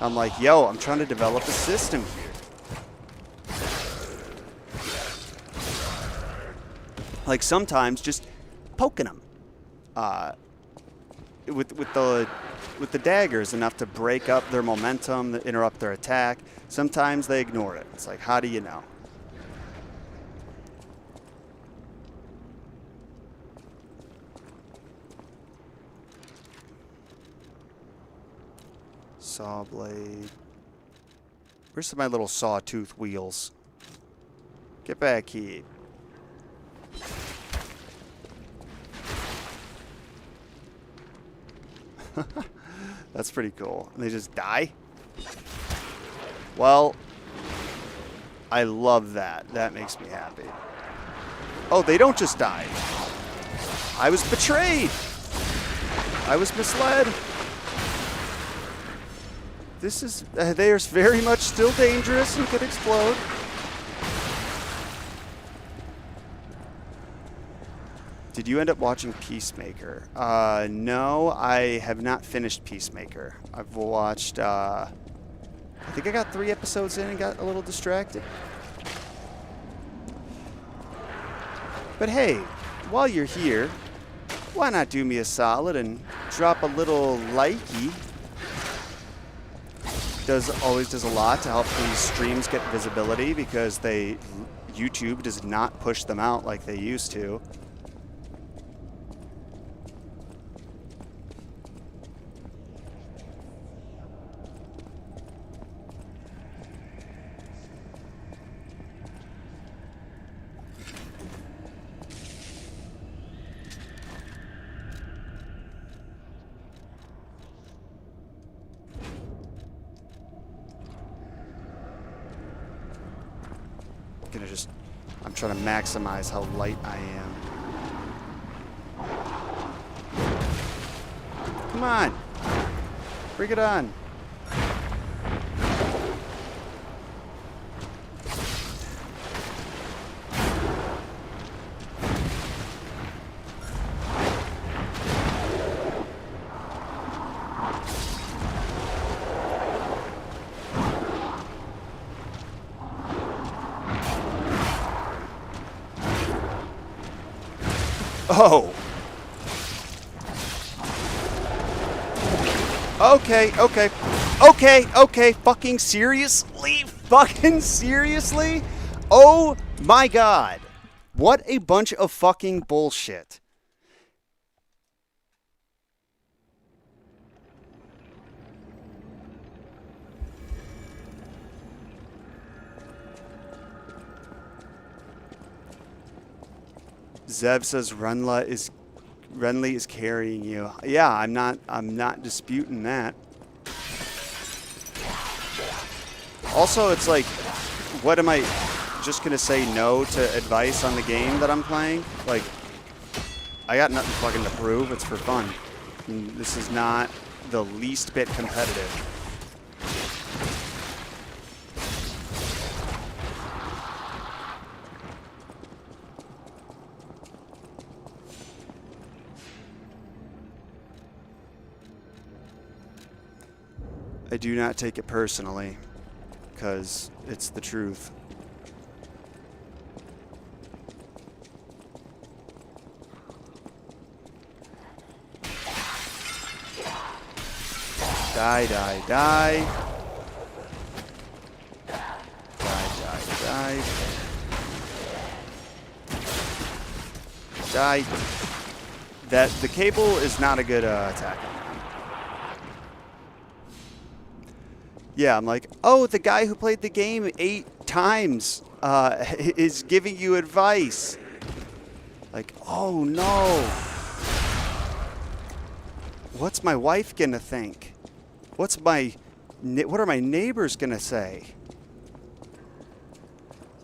I'm like, yo, I'm trying to develop a system here. Like sometimes just poking them with the daggers enough to break up their momentum, interrupt their attack. Sometimes they ignore it. It's like, how do you know? Saw blade. Where's my little sawtooth wheels? Get back here. That's pretty cool. And they just die? Well, I love that. That makes me happy. Oh, they don't just die. I was betrayed. I was misled. This is... they are very much still dangerous and could explode. Did you end up watching Peacemaker? No, I have not finished Peacemaker. I've watched, I think I got 3 episodes in and got a little distracted. But hey, while you're here, why not do me a solid and drop a little likey? Always does a lot to help these streams get visibility because YouTube does not push them out like they used to. I'm trying to maximize how light I am. Come on. Bring it on. Oh. Okay. Fucking seriously? Fucking seriously? Oh my god. What a bunch of fucking bullshit. Zev says Renly is carrying you. Yeah, I'm not disputing that. Also, it's like, what am I just gonna say no to advice on the game that I'm playing? Like, I got nothing fucking to prove. It's for fun. And this is not the least bit competitive. I do not take it personally, because it's the truth. Die, die, die. Die, die, die. Die. The cable is not a good attack. Yeah, I'm like, oh, the guy who played the game 8 times is giving you advice. Like, oh no. What's my wife gonna think? What are my neighbors gonna say?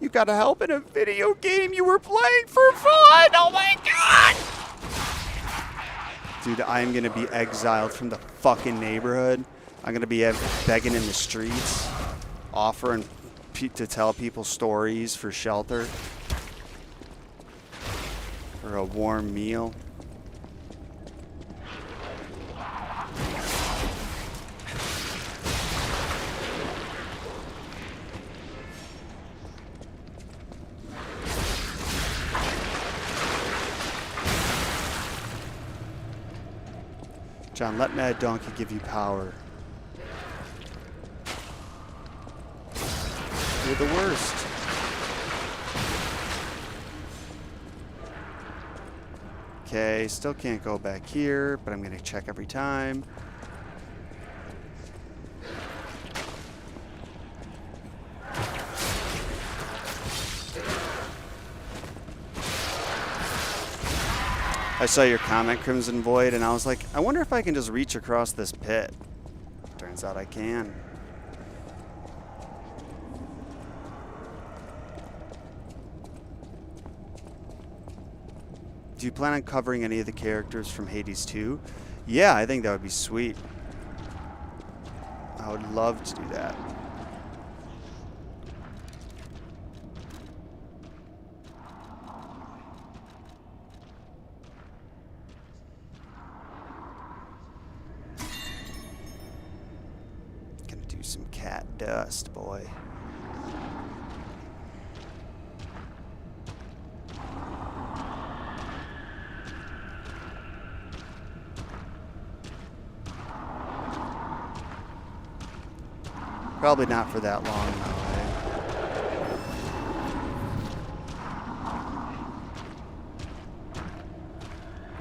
You gotta help in a video game you were playing for fun! Oh my god! Dude, I am gonna be exiled from the fucking neighborhood. I'm going to be begging in the streets, offering to tell people stories for shelter, for a warm meal. John, let Mad Donkey give you power. You're the worst. Okay, still can't go back here, but I'm going to check every time. I saw your comment, Crimson Void, and I was like, I wonder if I can just reach across this pit. Turns out I can. Do you plan on covering any of the characters from Hades 2? Yeah, I think that would be sweet. I would love to do that. Gonna do some cat dust, boy. Probably not for that long, though,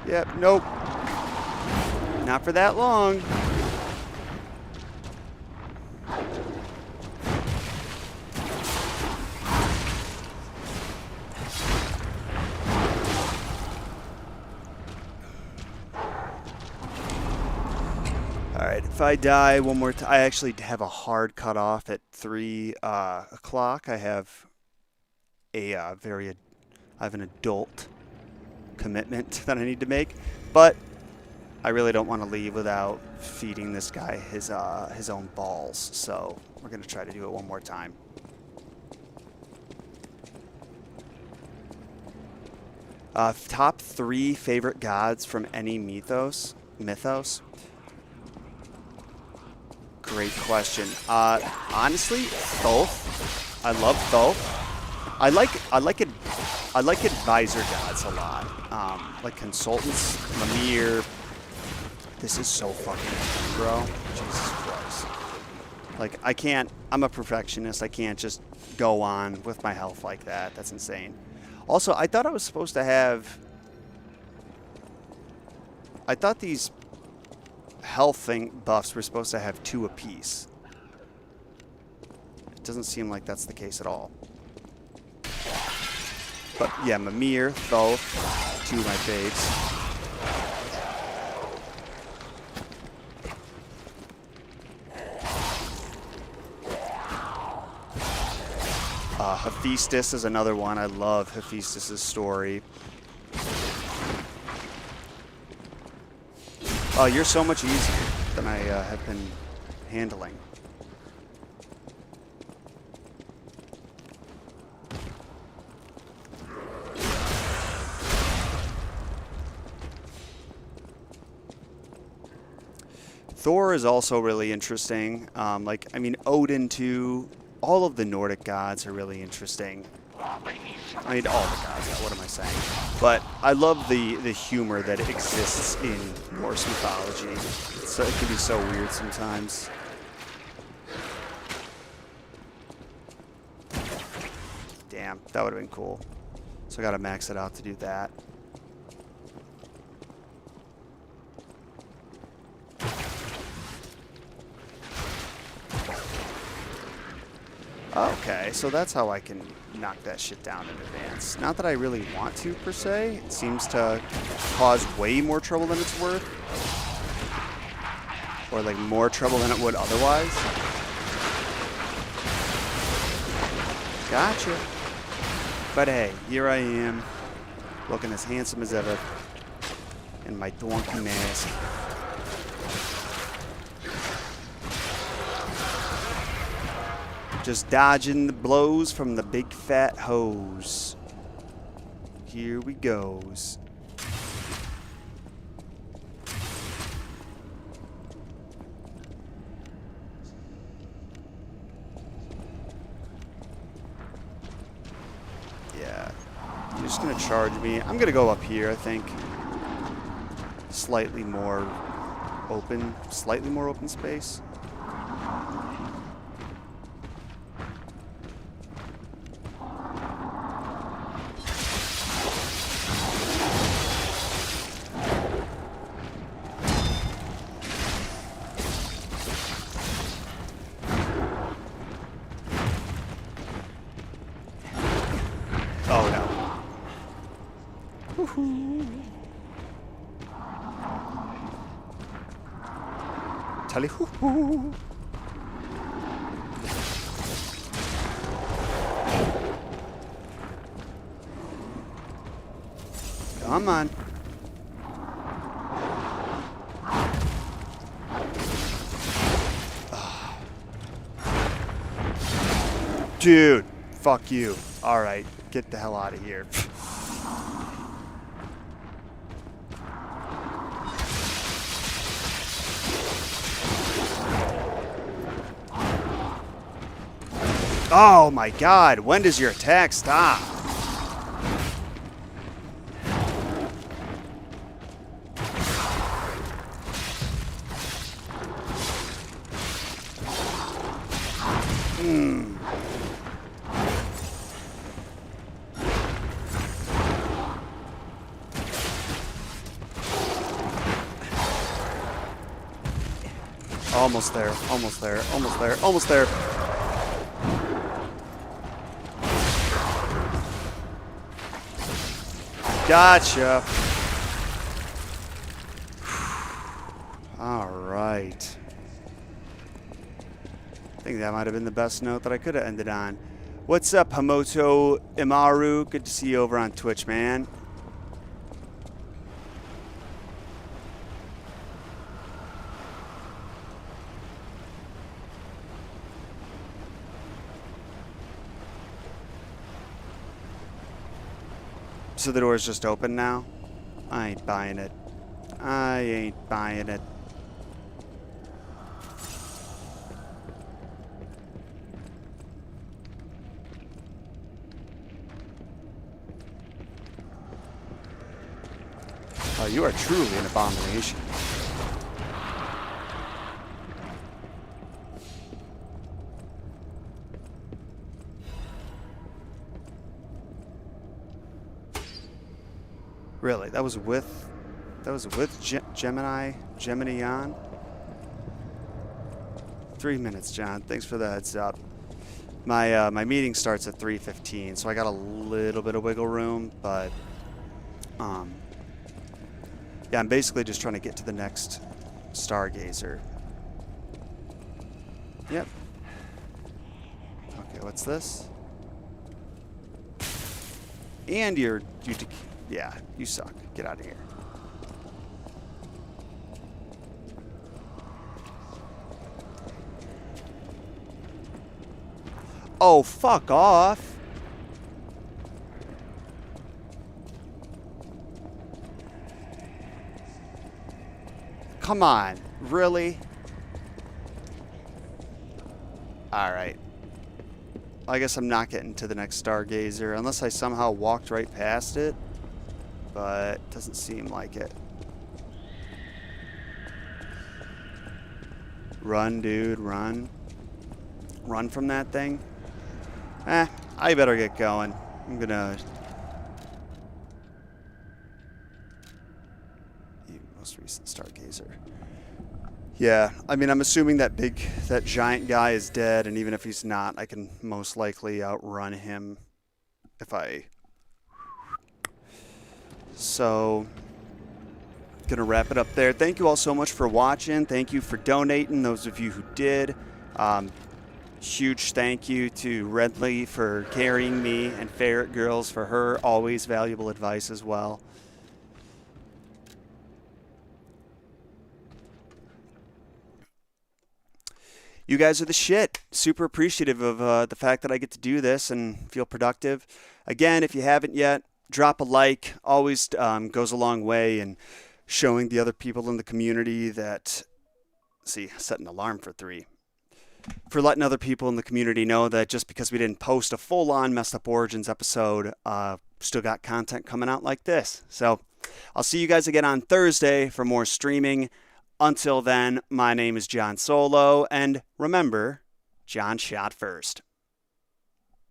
eh? Yep, nope. Not for that long. Alright, if I die one more time, I actually have a hard cutoff at 3 o'clock. I have a I have an adult commitment that I need to make, but I really don't want to leave without feeding this guy his own balls, so we're going to try to do it one more time. Top 3 favorite gods from any mythos? Great question. Honestly, Thoth. I love Thoth. I like advisor gods a lot. Like consultants, Mimir. This is so fucking heavy, bro. Jesus Christ. Like, I can't. I'm a perfectionist. I can't just go on with my health like that. That's insane. Also, I thought I was supposed to have. I thought these health thing buffs were supposed to have 2 apiece. It doesn't seem like that's the case at all. But yeah, Mimir, Thoth, 2 of my faves. Hephaestus is another one. I love Hephaestus' story. Oh, you're so much easier than I have been handling. Thor is also really interesting. Like, I mean, Odin too. All of the Nordic gods are really interesting. I mean, all the gods, what am I saying? But I love the humor that exists in Norse mythology. So it can be so weird sometimes. Damn, that would have been cool. So I gotta max it out to do that. Okay, so that's how I can knock that shit down in advance. Not that I really want to, per se. It seems to cause way more trouble than it's worth. Or, like, more trouble than it would otherwise. Gotcha. But hey, here I am, looking as handsome as ever in my donkey mask. Just dodging the blows from the big fat hose. Here we goes. Yeah, you're just gonna charge me. I'm gonna go up here, I think. Slightly more open space. Tally hoo hoo. Come on. Dude, fuck you. Alright, get the hell out of here. Oh my god, when does your attack stop? Almost there, almost there, almost there, almost there. Gotcha. All right. I think that might have been the best note that I could have ended on. What's up, Hamoto Imaru? Good to see you over on Twitch, man. So the door's just open now? I ain't buying it. I ain't buying it. Oh, you are truly an abomination. Really? That was with Gemini on? 3 minutes, John. Thanks for the heads up. My meeting starts at 3:15, so I got a little bit of wiggle room, but yeah, I'm basically just trying to get to the next Stargazer. Yep. Okay, what's this? And yeah, you suck. Get out of here. Oh, fuck off. Come on. Really? Alright. I guess I'm not getting to the next Stargazer unless I somehow walked right past it. But it doesn't seem like it. Run, dude, run. Run from that thing. I better get going. I'm gonna... Most recent Stargazer. Yeah, I mean, I'm assuming that giant guy is dead, and even if he's not, I can most likely outrun him if I... So, gonna wrap it up there. Thank you all so much for watching. Thank you for donating, those of you who did. Huge thank you to Redley for carrying me, and Ferret Girls for her always valuable advice as well. You guys are the shit. Super appreciative of the fact that I get to do this and feel productive. Again, if you haven't yet, drop a like. Always goes a long way in showing the other people in the community that... See, set an alarm for 3. For letting other people in the community know that just because we didn't post a full-on Messed Up Origins episode, still got content coming out like this. So, I'll see you guys again on Thursday for more streaming. Until then, my name is John Solo, and remember, John shot first.